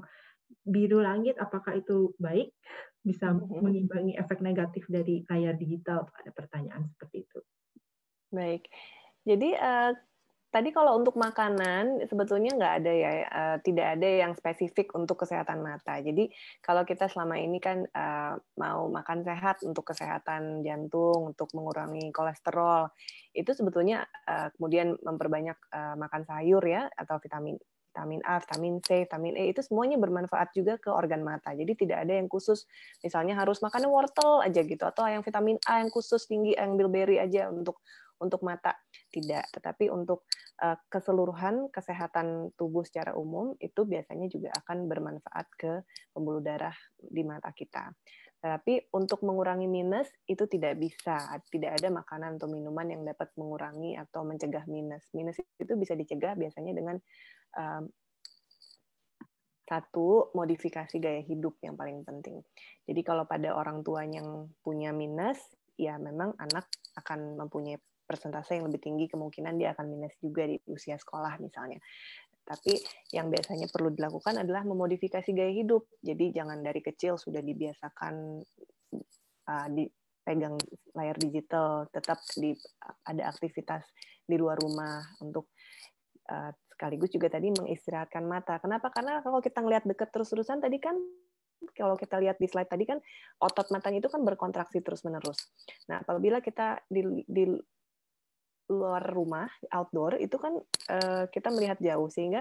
biru langit, apakah itu baik? Bisa mengimbangi efek negatif dari layar digital? Ada pertanyaan seperti itu. Baik. Jadi tadi kalau untuk makanan sebetulnya nggak ada ya, tidak ada yang spesifik untuk kesehatan mata. Jadi kalau kita selama ini kan mau makan sehat untuk kesehatan jantung, untuk mengurangi kolesterol, itu sebetulnya kemudian memperbanyak makan sayur ya, atau vitamin A, vitamin C, vitamin E, itu semuanya bermanfaat juga ke organ mata. Jadi tidak ada yang khusus, misalnya harus makan wortel aja gitu, atau yang vitamin A yang khusus tinggi, yang bilberry aja untuk mata. Tidak, tetapi untuk keseluruhan kesehatan tubuh secara umum itu biasanya juga akan bermanfaat ke pembuluh darah di mata kita. Tapi untuk mengurangi minus itu tidak bisa, tidak ada makanan atau minuman yang dapat mengurangi atau mencegah minus. Minus itu bisa dicegah biasanya dengan satu, modifikasi gaya hidup yang paling penting. Jadi kalau pada orang tua yang punya minus, ya memang anak akan mempunyai persentase yang lebih tinggi, kemungkinan dia akan minus juga di usia sekolah misalnya. Tapi yang biasanya perlu dilakukan adalah memodifikasi gaya hidup. Jadi jangan dari kecil sudah dibiasakan dipegang layar digital, tetap ada aktivitas di luar rumah untuk sekaligus juga tadi mengistirahatkan mata. Kenapa? Karena kalau kita ngelihat dekat terus-terusan tadi kan, kalau kita lihat di slide tadi kan otot matanya itu kan berkontraksi terus-menerus. Nah, apabila kita di luar rumah, outdoor, itu kan kita melihat jauh, sehingga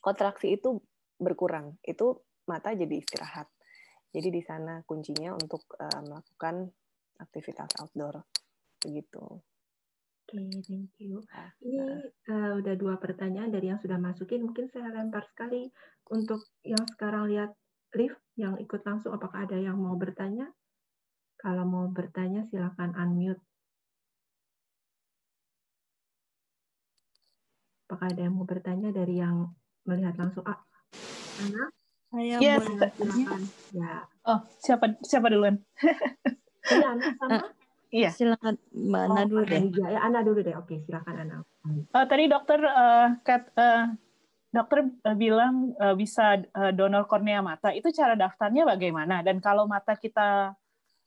kontraksi itu berkurang. Itu mata jadi istirahat. Jadi di sana kuncinya untuk melakukan aktivitas outdoor. Begitu. Oke, thank you. Ini udah 2 pertanyaan dari yang sudah masukin. Mungkin saya lempar sekali untuk yang sekarang lihat live, yang ikut langsung, apakah ada yang mau bertanya? Kalau mau bertanya, silakan unmute. Apakah ada yang mau bertanya dari yang melihat langsung? Ana? Saya boleh silakan. Ya. Oh, siapa duluan? Iya, Ana sama? Iya. Silakan Mbak Ana dulu deh. Ya, Ana dulu deh. Oke, silakan Ana. Tadi dokter bilang bisa donor kornea mata. Itu cara daftarnya bagaimana? Dan kalau mata kita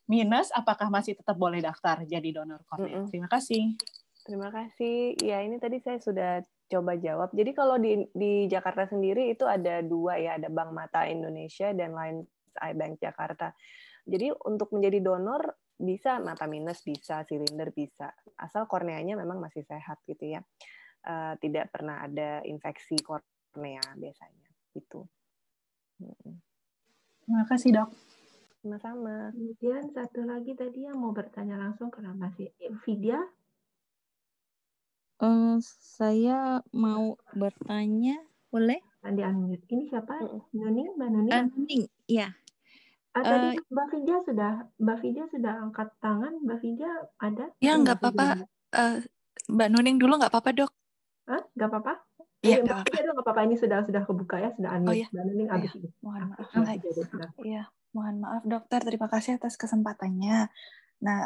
minus, apakah masih tetap boleh daftar jadi donor kornea? Terima kasih. Terima kasih. Ya, ini tadi saya sudah coba jawab. Jadi kalau di Jakarta sendiri itu ada 2 ya, ada Bank Mata Indonesia dan Lions Eye Bank Jakarta. Jadi untuk menjadi donor bisa mata minus, bisa silinder, bisa asal korneanya memang masih sehat gitu ya. Tidak pernah ada infeksi kornea biasanya gitu. Terima kasih, Dok. Sama-sama. Kemudian satu lagi tadi yang mau bertanya langsung ke masih Vidya. Saya mau bertanya, boleh? Di unmute. Ini siapa? Nuning, Mbak Nuning? Nuning, ya. Tadi Mbak Vidya sudah angkat tangan. Mbak Vidya ada? Ya, nggak apa-apa. Mbak Nuning dulu nggak apa-apa, Dok. Hah? Nggak apa-apa? Iya, Mbak Vidya dulu nggak apa-apa. Ini sudah kebuka ya, sudah unmute. Oh iya. Mbak Nuning abis Iya. ini. Mohon maaf. Iya. Mohon maaf, Dokter. Terima kasih atas kesempatannya. Nah,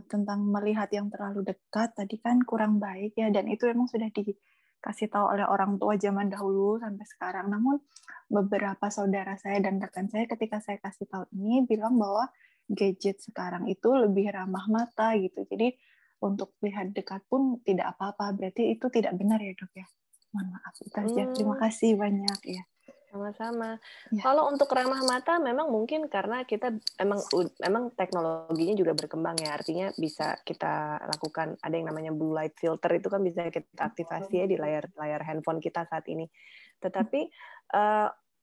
tentang melihat yang terlalu dekat, tadi kan kurang baik ya, dan itu memang sudah dikasih tahu oleh orang tua zaman dahulu sampai sekarang. Namun, beberapa saudara saya dan rekan saya ketika saya kasih tahu ini, bilang bahwa gadget sekarang itu lebih ramah mata gitu. Jadi, untuk lihat dekat pun tidak apa-apa. Berarti itu tidak benar ya, Dok ya? Mohon maaf. Itu aja. Terima kasih banyak ya. Sama-sama. Ya. Kalau untuk ramah mata memang mungkin karena kita memang teknologinya juga berkembang ya. Artinya bisa kita lakukan ada yang namanya blue light filter, itu kan bisa kita aktifasi ya di layar handphone kita saat ini. Tetapi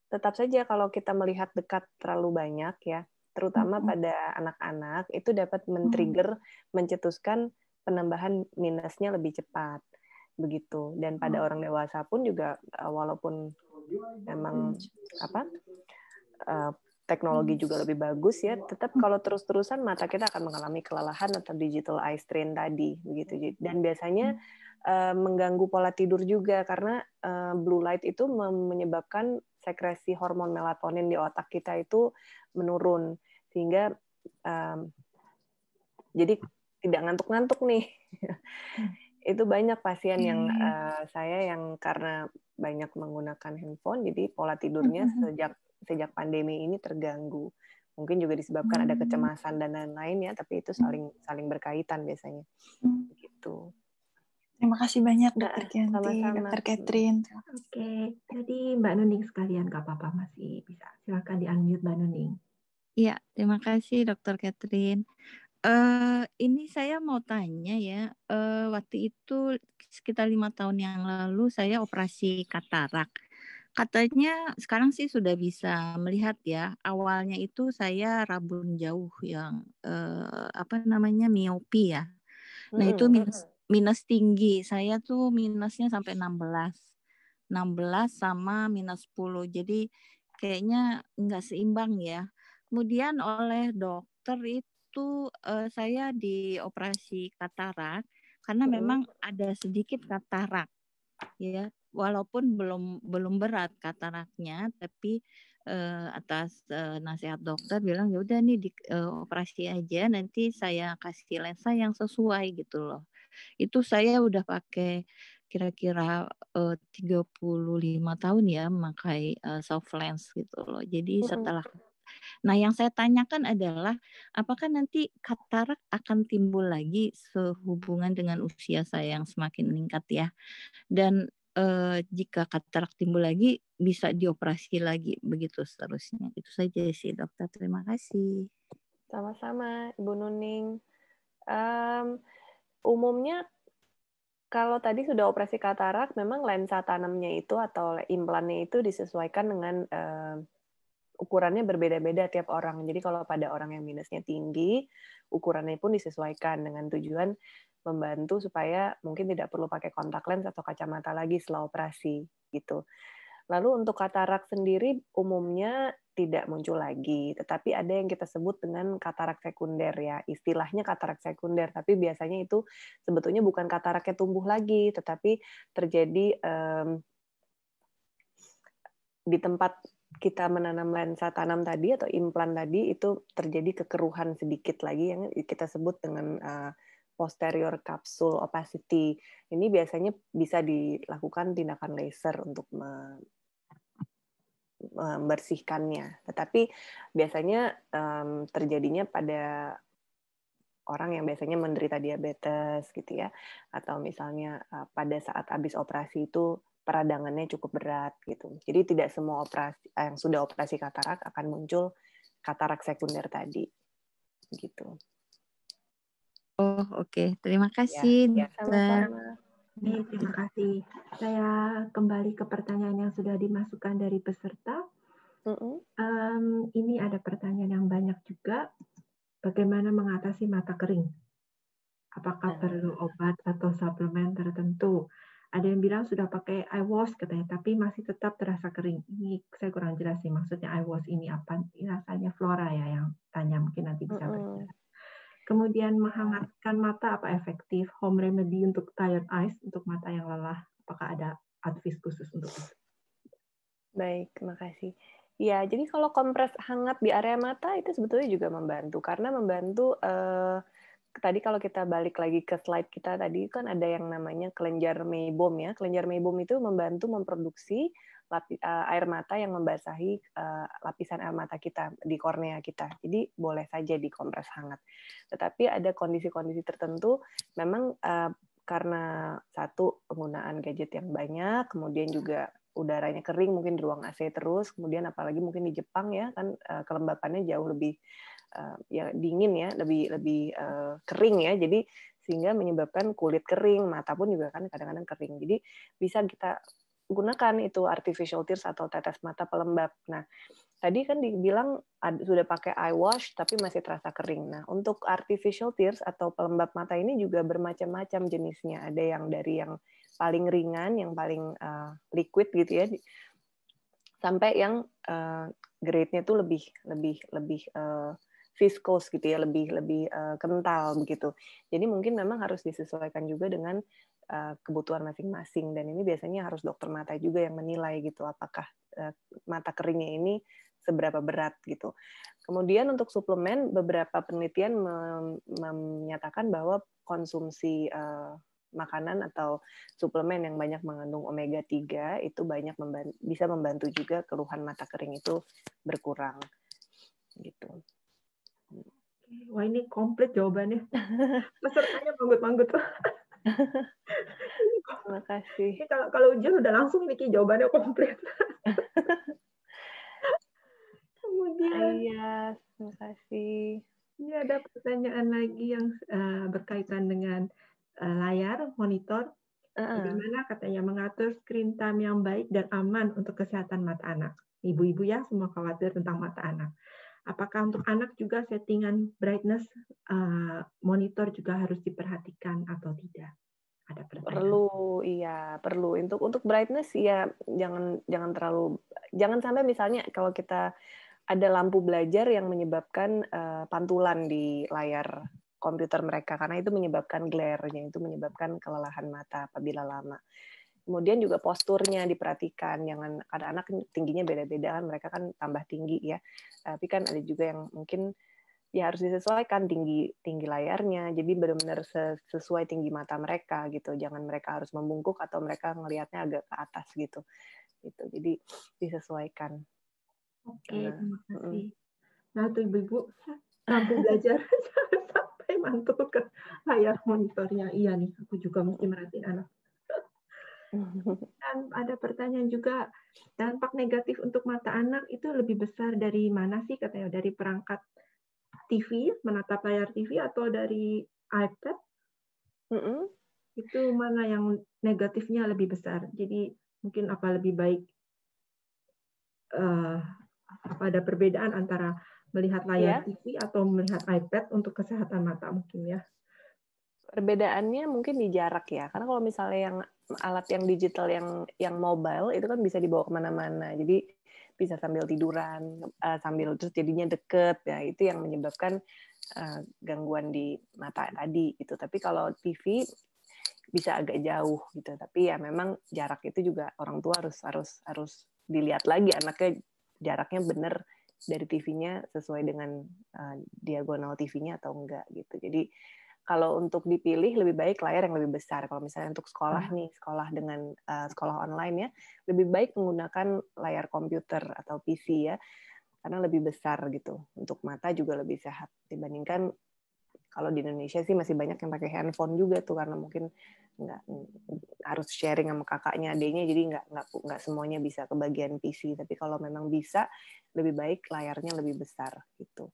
tetap saja kalau kita melihat dekat terlalu banyak ya, terutama pada anak-anak, itu dapat men-trigger, mencetuskan penambahan minusnya lebih cepat. Begitu. Dan pada orang dewasa pun juga walaupun memang teknologi juga lebih bagus ya, tetap kalau terus-terusan mata kita akan mengalami kelelahan atau digital eye strain tadi begitu. Dan biasanya mengganggu pola tidur juga karena blue light itu menyebabkan sekresi hormon melatonin di otak kita itu menurun sehingga jadi tidak ngantuk-ngantuk nih. Itu banyak pasien yang saya yang karena banyak menggunakan handphone, jadi pola tidurnya sejak pandemi ini terganggu. Mungkin juga disebabkan ada kecemasan dan lain-lain ya, tapi itu saling berkaitan biasanya. Begitu. Terima kasih banyak Dokter Kianti, sama-sama. Dokter Catherine. Oke, jadi Mbak Nuning sekalian nggak apa-apa masih bisa. Silakan di unmute Mbak Nuning. Iya, terima kasih Dokter Catherine. Ini saya mau tanya ya, waktu itu sekitar 5 tahun yang lalu saya operasi katarak. Katanya sekarang sih sudah bisa melihat ya. Awalnya itu saya rabun jauh yang miopi ya. Nah itu minus tinggi. Saya tuh minusnya sampai 16 sama minus 10. Jadi kayaknya nggak seimbang ya. Kemudian oleh dokter itu saya dioperasi katarak karena memang ada sedikit katarak ya, walaupun belum berat kataraknya, tapi atas nasihat dokter bilang ya udah nih operasi aja, nanti saya kasih lensa yang sesuai gitu loh. Itu saya udah pakai kira-kira 35 tahun ya memakai soft lens gitu loh. Jadi Nah, yang saya tanyakan adalah apakah nanti katarak akan timbul lagi sehubungan dengan usia saya yang semakin meningkat ya? Dan jika katarak timbul lagi bisa dioperasi lagi begitu seterusnya. Itu saja sih dokter. Terima kasih. Sama-sama Ibu Nuning. Umumnya kalau tadi sudah operasi katarak, memang lensa tanamnya itu atau implannya itu disesuaikan dengan ukurannya berbeda-beda tiap orang. Jadi kalau pada orang yang minusnya tinggi, ukurannya pun disesuaikan dengan tujuan membantu supaya mungkin tidak perlu pakai kontak lens atau kacamata lagi setelah operasi gitu. Lalu untuk katarak sendiri umumnya tidak muncul lagi, tetapi ada yang kita sebut dengan katarak sekunder ya. Istilahnya katarak sekunder, tapi biasanya itu sebetulnya bukan kataraknya tumbuh lagi, tetapi terjadi di tempat kita menanam lensa tanam tadi atau implan tadi itu terjadi kekeruhan sedikit lagi yang kita sebut dengan posterior capsule opacity. Ini biasanya bisa dilakukan tindakan laser untuk membersihkannya. Tetapi biasanya terjadinya pada orang yang biasanya menderita diabetes gitu ya, atau misalnya pada saat habis operasi itu peradangannya cukup berat gitu. Jadi tidak semua operasi yang sudah operasi katarak akan muncul katarak sekunder tadi gitu. Oh, oke. Terima kasih, Ya, Dokter. sama-sama. Terima kasih. Saya kembali ke pertanyaan yang sudah dimasukkan dari peserta. Ini ada pertanyaan yang banyak juga. Bagaimana mengatasi mata kering? Apakah perlu obat atau suplemen tertentu? Ada yang bilang sudah pakai eye wash katanya, tapi masih tetap terasa kering. Ini saya kurang jelas sih, maksudnya eye wash ini apa? Rasanya Flora ya yang tanya, mungkin nanti bisa berjelas. Kemudian menghangatkan mata apa efektif? Home remedy untuk tired eyes, untuk mata yang lelah. Apakah ada advice khusus untuk itu? Baik, terima kasih. Ya, jadi kalau kompres hangat di area mata itu sebetulnya juga membantu. Karena membantu, tadi kalau kita balik lagi ke slide kita tadi, kan ada yang namanya kelenjar meibom ya. Kelenjar meibom itu membantu memproduksi air mata yang membasahi lapisan air mata kita di kornea kita. Jadi boleh saja dikompres hangat. Tetapi ada kondisi-kondisi tertentu memang karena satu penggunaan gadget yang banyak, kemudian juga udaranya kering mungkin di ruang AC terus, kemudian apalagi mungkin di Jepang ya kan kelembapannya jauh lebih ya dingin ya, lebih kering ya. Jadi sehingga menyebabkan kulit kering, mata pun juga kan kadang-kadang kering. Jadi bisa kita gunakan itu artificial tears atau tetes mata pelembab. Nah, tadi kan dibilang sudah pakai eye wash tapi masih terasa kering. Nah, untuk artificial tears atau pelembab mata ini juga bermacam-macam jenisnya. Ada yang dari yang paling ringan, yang paling liquid gitu ya, sampai yang grade-nya tuh lebih viscose gitu ya, lebih kental begitu. Jadi mungkin memang harus disesuaikan juga dengan kebutuhan masing-masing, dan ini biasanya harus dokter mata juga yang menilai gitu apakah mata keringnya ini seberapa berat gitu. Kemudian untuk suplemen, beberapa penelitian menyatakan bahwa konsumsi makanan atau suplemen yang banyak mengandung omega 3 itu banyak bisa membantu juga keluhan mata kering itu berkurang gitu. Wah, ini komplit jawabannya. Pesertanya manggut-manggut. Terima kasih. Ini kalau ujian udah langsung nih jawabannya komplit. Kemudian iya, terima kasih. Ini ada pertanyaan lagi yang berkaitan dengan layar monitor. Bagaimana katanya mengatur screen time yang baik dan aman untuk kesehatan mata anak. Ibu-ibu ya semua khawatir tentang mata anak. Apakah untuk anak juga settingan brightness monitor juga harus diperhatikan atau tidak? Ada pertanyaan. Perlu, iya perlu. Untuk brightness ya jangan sampai misalnya kalau kita ada lampu belajar yang menyebabkan pantulan di layar komputer mereka, karena itu menyebabkan glare-nya, itu menyebabkan kelelahan mata apabila lama. Kemudian juga posturnya diperhatikan, jangan anak-anak tingginya beda-beda kan, mereka kan tambah tinggi ya. Tapi kan ada juga yang mungkin ya harus disesuaikan tinggi layarnya, jadi benar-benar sesuai tinggi mata mereka gitu. Jangan mereka harus membungkuk atau mereka ngelihatnya agak ke atas gitu. Jadi disesuaikan. Oke, terima kasih. Nah, tuh ibu-ibu, lampu belajar sampai mantul ke layar monitornya. Iya nih, aku juga mesti merhatiin anak. Dan ada pertanyaan juga, dampak negatif untuk mata anak itu lebih besar dari mana sih katanya? Dari perangkat TV, menatap layar TV, atau dari iPad? Itu mana yang negatifnya lebih besar? Jadi mungkin apa lebih baik? Apa ada perbedaan antara melihat layar TV atau melihat iPad untuk kesehatan mata mungkin ya? Perbedaannya mungkin di jarak ya, karena kalau misalnya yang alat yang digital yang mobile itu kan bisa dibawa kemana-mana, jadi bisa sambil tiduran, sambil terus jadinya deket, ya itu yang menyebabkan gangguan di mata tadi gitu. Tapi kalau TV bisa agak jauh gitu, tapi ya memang jarak itu juga orang tua harus dilihat lagi anaknya jaraknya benar dari TV-nya sesuai dengan diagonal TV-nya atau enggak gitu. Jadi kalau untuk dipilih lebih baik layar yang lebih besar. Kalau misalnya untuk sekolah nih, sekolah dengan sekolah online ya, lebih baik menggunakan layar komputer atau PC ya, karena lebih besar gitu. Untuk mata juga lebih sehat dibandingkan kalau di Indonesia sih masih banyak yang pakai handphone juga tuh, karena mungkin nggak harus sharing sama kakaknya, adiknya, jadi nggak semuanya bisa kebagian PC. Tapi kalau memang bisa, lebih baik layarnya lebih besar gitu.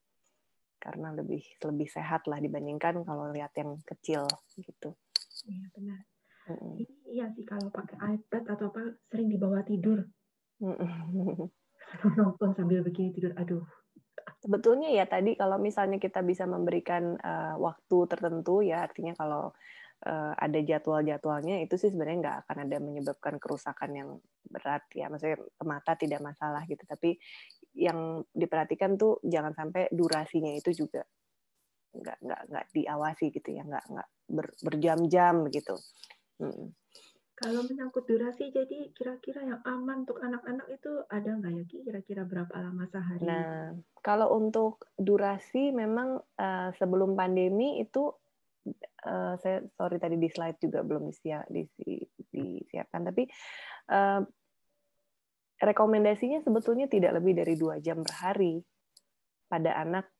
karena lebih sehat lah dibandingkan kalau lihat yang kecil gitu. Iya benar. Iya sih, kalau pakai iPad atau apa sering dibawa tidur. Nonton sambil begini tidur, aduh. Sebetulnya ya tadi kalau misalnya kita bisa memberikan waktu tertentu ya, artinya kalau ada jadwal-jadwalnya itu sih sebenarnya nggak akan ada menyebabkan kerusakan yang berat ya, maksudnya mata tidak masalah gitu. Tapi yang diperhatikan tuh jangan sampai durasinya itu juga nggak diawasi gitu ya, nggak berjam-jam gitu. Kalau menyangkut durasi, jadi kira-kira yang aman untuk anak-anak itu ada nggak ya, Ki? Kira-kira berapa lama sehari? Nah, kalau untuk durasi memang sebelum pandemi itu saya sorry tadi di slide juga belum disiapkan, tapi rekomendasinya sebetulnya tidak lebih dari 2 jam per hari pada anak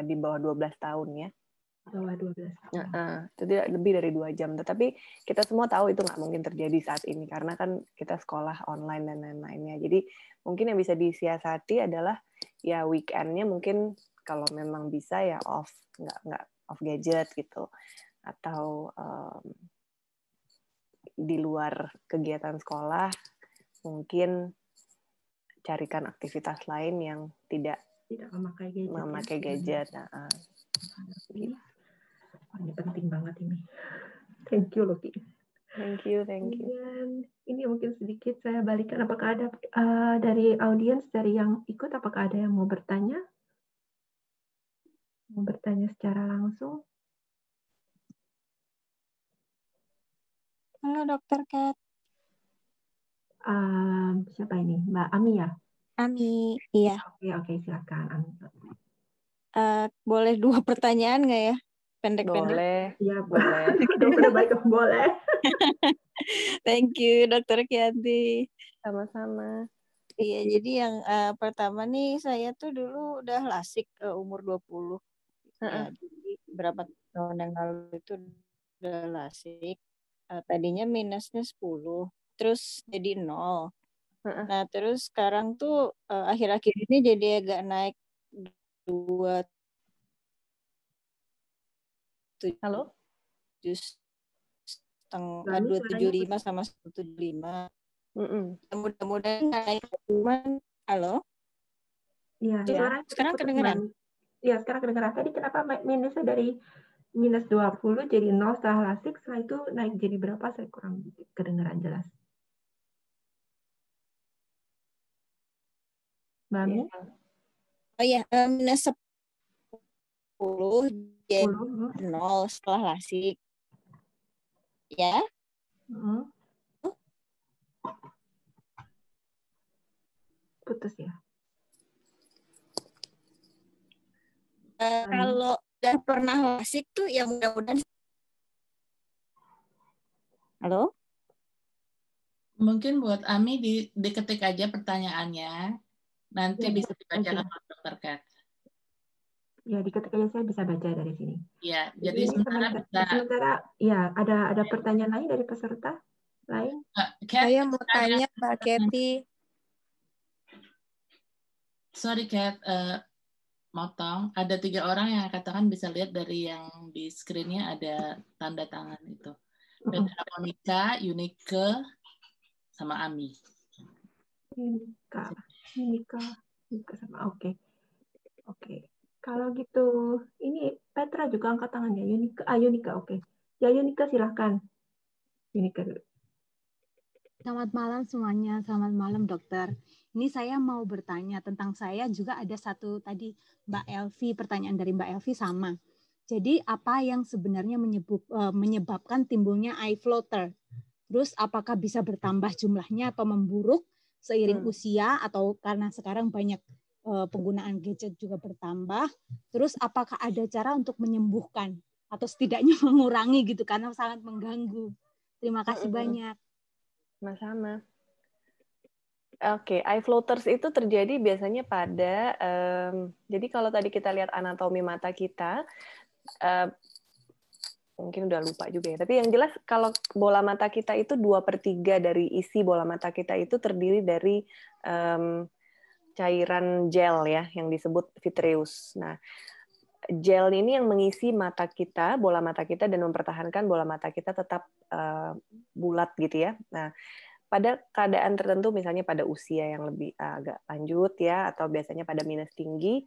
di bawah 12 tahun ya. Bawah 12 tahun. Itu tidak lebih dari 2 jam. Tetapi kita semua tahu itu nggak mungkin terjadi saat ini karena kan kita sekolah online dan lain-lainnya. Jadi mungkin yang bisa disiasati adalah ya weekend-nya mungkin kalau memang bisa ya nggak off gadget gitu, atau di luar kegiatan sekolah mungkin carikan aktivitas lain yang tidak memakai gadget. Ini penting banget ini. Thank you loh, Ki. Thank you. Ini mungkin sedikit saya balikan. Apakah ada dari audiens, dari yang ikut, apakah ada yang mau bertanya? Mau bertanya secara langsung? Halo, Dokter Kat. Siapa ini? Mbak Ami ya? Ami, iya. Oke, silakan Ami. Boleh 2 pertanyaan nggak ya? Pendek-pendek. Boleh. Iya, boleh. Udah baik, boleh. Thank you, Dokter Kianti. Sama-sama. Iya, jadi yang pertama nih, saya tuh dulu udah lasik umur 20. Ya, jadi berapa tahun yang lalu itu udah lasik. Tadinya minusnya 10, terus jadi 0. Nah, terus sekarang tuh akhir-akhir ini jadi agak naik 2. Halo? 2,75 sama 1,75. Mudah-mudahan naik cuman. Halo? Iya, sekarang kedengeran? Iya, sekarang kedengeran. Tadi kenapa minusnya dari minus 20 jadi 0 setelah lasik, setelah itu naik jadi berapa? Saya kurang kedengeran jelas. Mbak Ami? Oh iya, minus 10 jadi 0 setelah lasik. Ya? Putus ya? Kalau udah pernah lasik tuh ya mudah-mudahan. Halo? Mungkin buat Ami diketik aja pertanyaannya, nanti bisa dibacakan oleh Dokter Kat. Ya, diketik aja, saya bisa baca dari sini. Ya, jadi sementara ya ada pertanyaan lain dari peserta lain? Saya mau tanya Mbak Kathy. Sorry Kat, motong. Ada 3 orang yang katakan bisa lihat dari yang di screen-nya ada tanda tangan itu. Petra Monica, Yunike, sama Ami. Yunike sama Oke. Kalau gitu, ini Petra juga angkat tangannya. Yunike, oke. Ya, Yunike silahkan. Yunike dulu. Selamat malam semuanya, selamat malam dokter. Ini saya mau bertanya tentang saya juga ada satu tadi Mbak Elvi, pertanyaan dari Mbak Elvi sama. Jadi apa yang sebenarnya menyebabkan timbulnya eye floater? Terus apakah bisa bertambah jumlahnya atau memburuk seiring usia atau karena sekarang banyak penggunaan gadget juga bertambah? Terus apakah ada cara untuk menyembuhkan atau setidaknya mengurangi gitu karena sangat mengganggu? Terima kasih banyak. Sama-sama. Oke, eye floaters itu terjadi biasanya pada, jadi kalau tadi kita lihat anatomi mata kita, mungkin udah lupa juga ya, tapi yang jelas kalau bola mata kita itu 2/3 dari isi bola mata kita itu terdiri dari cairan gel ya, yang disebut vitreous. Nah, gel ini yang mengisi mata kita, bola mata kita, dan mempertahankan bola mata kita tetap bulat gitu ya. Nah, pada keadaan tertentu, misalnya pada usia yang lebih agak lanjut ya, atau biasanya pada minus tinggi,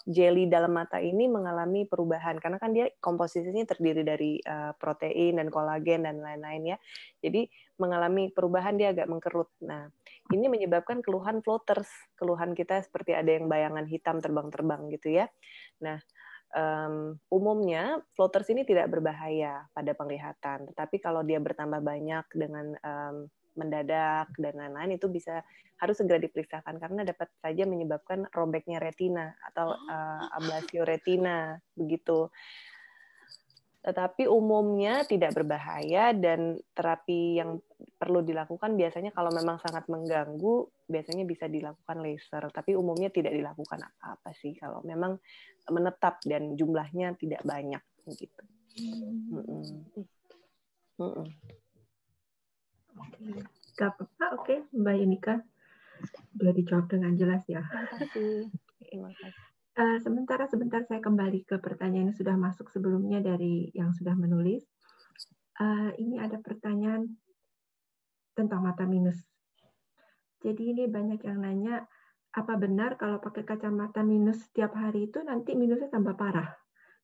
jelly dalam mata ini mengalami perubahan karena kan dia komposisinya terdiri dari protein dan kolagen dan lain-lain ya. Jadi mengalami perubahan, dia agak mengkerut. Nah, ini menyebabkan keluhan floaters, keluhan kita seperti ada yang bayangan hitam terbang-terbang gitu ya. Nah, umumnya floaters ini tidak berbahaya pada penglihatan, tetapi kalau dia bertambah banyak dengan mendadak dan lain-lain, itu harus segera diperiksakan karena dapat saja menyebabkan robeknya retina atau ablasio retina begitu. Tetapi umumnya tidak berbahaya, dan terapi yang perlu dilakukan biasanya kalau memang sangat mengganggu biasanya bisa dilakukan laser, tapi umumnya tidak dilakukan apa-apa sih kalau memang menetap dan jumlahnya tidak banyak gitu. Gak apa-apa, oke, Mbak Yunika. Sudah dijawab dengan jelas ya. Terima kasih. Sebentar saya kembali ke pertanyaan yang sudah masuk sebelumnya dari yang sudah menulis. Ini ada pertanyaan tentang mata minus. Jadi ini banyak yang nanya, apa benar kalau pakai kacamata minus setiap hari itu nanti minusnya tambah parah?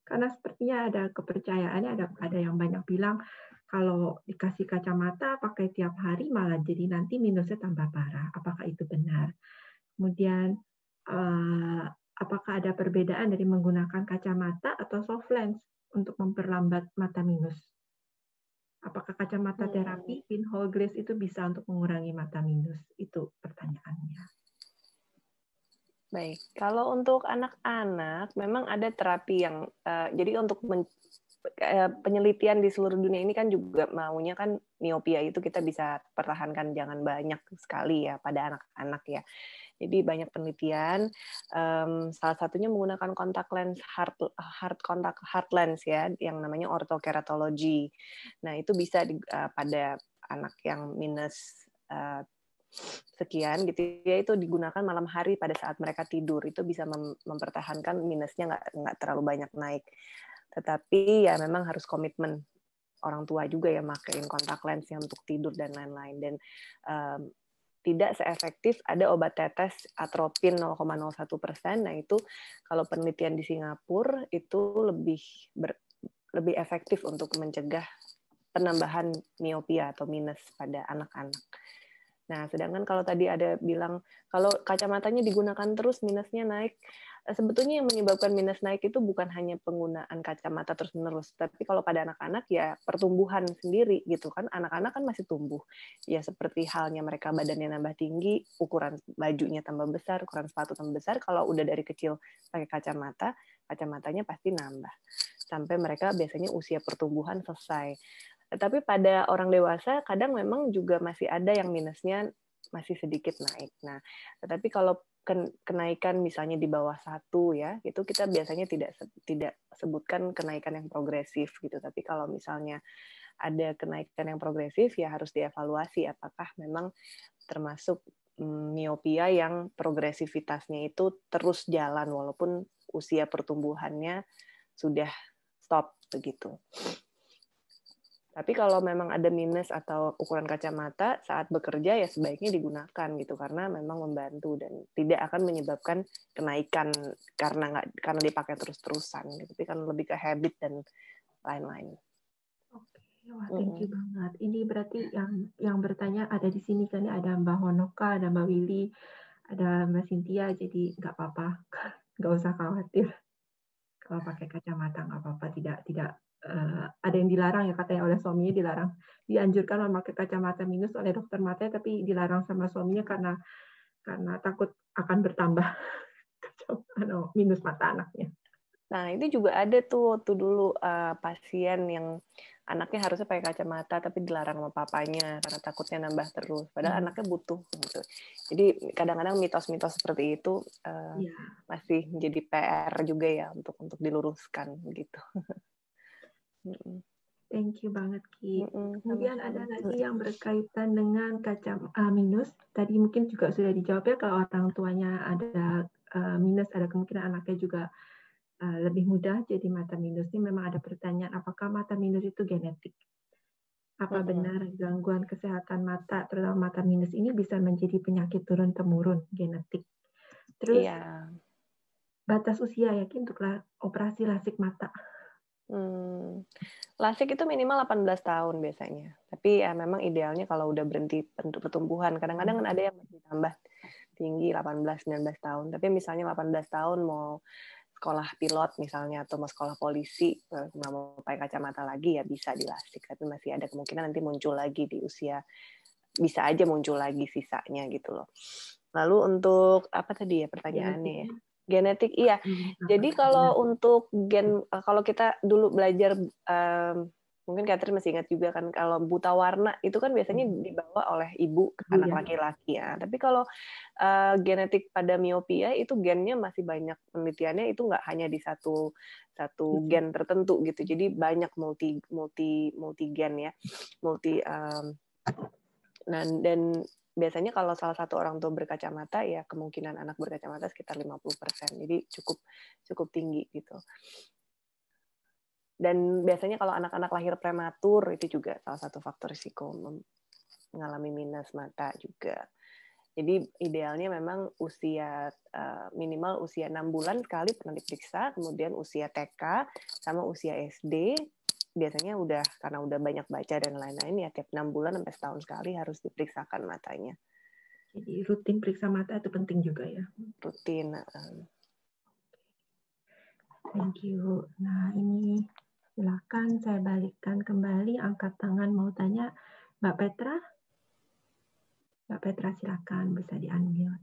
Karena sepertinya ada kepercayaannya, ada yang banyak bilang kalau dikasih kacamata pakai tiap hari malah jadi nanti minusnya tambah parah. Apakah itu benar? Kemudian apakah ada perbedaan dari menggunakan kacamata atau soft lens untuk memperlambat mata minus? Apakah kacamata terapi pinhole glaze itu bisa untuk mengurangi mata minus? Itu pertanyaannya. Baik, kalau untuk anak-anak memang ada terapi yang jadi untuk penelitian di seluruh dunia ini kan juga maunya kan miopia itu kita bisa pertahankan jangan banyak sekali ya pada anak-anak ya. Jadi banyak penelitian, salah satunya menggunakan kontak lens hard lens ya, yang namanya orthokeratology. Nah itu bisa pada anak yang minus sekian gitu ya, itu digunakan malam hari pada saat mereka tidur, itu bisa mempertahankan minusnya nggak terlalu banyak naik. Tetapi ya memang harus komitmen orang tua juga ya makain kontak lensnya untuk tidur dan lain-lain, dan tidak seefektif ada obat tetes atropin 0,01%. Nah itu kalau penelitian di Singapura itu lebih efektif untuk mencegah penambahan miopia atau minus pada anak-anak. Nah, sedangkan kalau tadi ada bilang kalau kacamatanya digunakan terus minusnya naik, sebetulnya yang menyebabkan minus naik itu bukan hanya penggunaan kacamata terus-menerus, tapi kalau pada anak-anak ya pertumbuhan sendiri gitu kan. Anak-anak kan masih tumbuh. Ya seperti halnya mereka badannya nambah tinggi, ukuran bajunya tambah besar, ukuran sepatu tambah besar, kalau udah dari kecil pakai kacamata, kacamatanya pasti nambah. Sampai mereka biasanya usia pertumbuhan selesai. Tapi pada orang dewasa kadang memang juga masih ada yang minusnya masih sedikit naik. Nah, tetapi kalau kenaikan misalnya di bawah 1 ya, itu kita biasanya tidak sebutkan kenaikan yang progresif gitu. Tapi kalau misalnya ada kenaikan yang progresif ya harus dievaluasi apakah memang termasuk miopia yang progresivitasnya itu terus jalan walaupun usia pertumbuhannya sudah stop begitu. Tapi kalau memang ada minus atau ukuran kacamata saat bekerja ya sebaiknya digunakan gitu karena memang membantu dan tidak akan menyebabkan kenaikan karena dipakai terus-terusan gitu. Tapi kan lebih ke habit dan lain-lain. Oke, wah thank you banget. Ini berarti yang bertanya ada di sini kan ya, ada Mbak Honoka, ada Mbak Willy, ada Mbak Cynthia, jadi nggak apa-apa, nggak usah khawatir. Kalau pakai kacamata nggak apa-apa, tidak ada yang dilarang ya katanya oleh suaminya, dilarang, dianjurkan memakai kacamata minus oleh dokter mata, tapi dilarang sama suaminya karena takut akan bertambah minus mata anaknya. Nah itu juga ada tuh dulu pasien yang anaknya harusnya pakai kacamata tapi dilarang sama papanya karena takutnya nambah terus, padahal anaknya butuh gitu. Jadi kadang-kadang mitos-mitos seperti itu masih menjadi PR juga ya untuk diluruskan gitu. Thank you banget Ki. Kemudian ada lagi yang berkaitan dengan minus. Tadi mungkin juga sudah dijawab ya, kalau orang tuanya ada minus, ada kemungkinan anaknya juga lebih mudah jadi mata minus ini memang ada pertanyaan apakah mata minus itu genetik. Apa benar gangguan kesehatan mata, terutama mata minus ini bisa menjadi penyakit turun-temurun genetik? Terus batas usia yakin untuk operasi lasik mata? Lasik itu minimal 18 tahun biasanya. Tapi ya memang idealnya kalau udah berhenti untuk pertumbuhan. Kadang-kadang kan ada yang masih tambah tinggi 18-19 tahun. Tapi misalnya 18 tahun mau sekolah pilot misalnya atau mau sekolah polisi, nggak mau pakai kacamata lagi ya bisa dilasik. Tapi masih ada kemungkinan nanti muncul lagi di usia, bisa aja muncul lagi sisanya gitu loh. Lalu untuk apa tadi ya pertanyaannya ya? Genetik, iya. Jadi kalau untuk gen, kalau kita dulu belajar, mungkin Catherine masih ingat juga kan, kalau buta warna itu kan biasanya dibawa oleh ibu ke anak laki-laki ya. Tapi kalau genetik pada miopia itu gennya masih banyak penelitiannya, itu nggak hanya di satu gen tertentu gitu. Jadi banyak multi gen ya, dan biasanya kalau salah satu orang tua berkacamata, ya kemungkinan anak berkacamata sekitar 50%. Jadi cukup tinggi gitu. Dan biasanya kalau anak-anak lahir prematur, itu juga salah satu faktor risiko mengalami minus mata juga. Jadi idealnya memang usia minimal usia 6 bulan sekali pernah diperiksa, kemudian usia TK sama usia SD, biasanya karena udah banyak baca dan lain-lain ya tiap 6 bulan sampai setahun sekali harus diperiksakan matanya. Jadi rutin periksa mata itu penting juga ya. Rutin. Thank you. Nah ini silakan saya balikkan kembali angkat tangan mau tanya Mbak Petra. Mbak Petra silakan bisa di-unmute.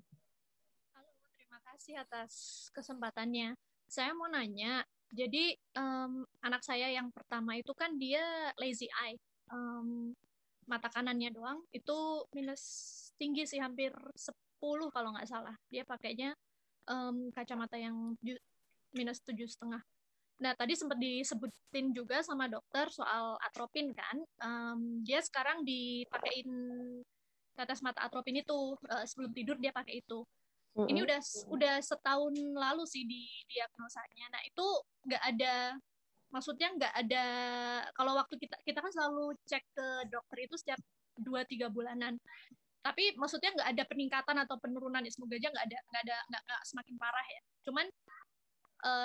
Halo, terima kasih atas kesempatannya. Saya mau nanya. Jadi anak saya yang pertama itu kan dia lazy eye, mata kanannya doang itu minus tinggi sih, hampir 10 kalau nggak salah. Dia pakainya kacamata yang minus 7,5. Nah tadi sempat disebutin juga sama dokter soal atropin kan. Dia sekarang dipakein tetes mata atropin itu, sebelum tidur dia pakai itu. Ini udah setahun lalu sih di diagnosanya. Nah itu nggak ada, maksudnya nggak ada, kalau waktu kita kan selalu cek ke dokter itu setiap 2-3 bulanan. Tapi maksudnya nggak ada peningkatan atau penurunan, ya semoga aja nggak semakin parah ya. Cuman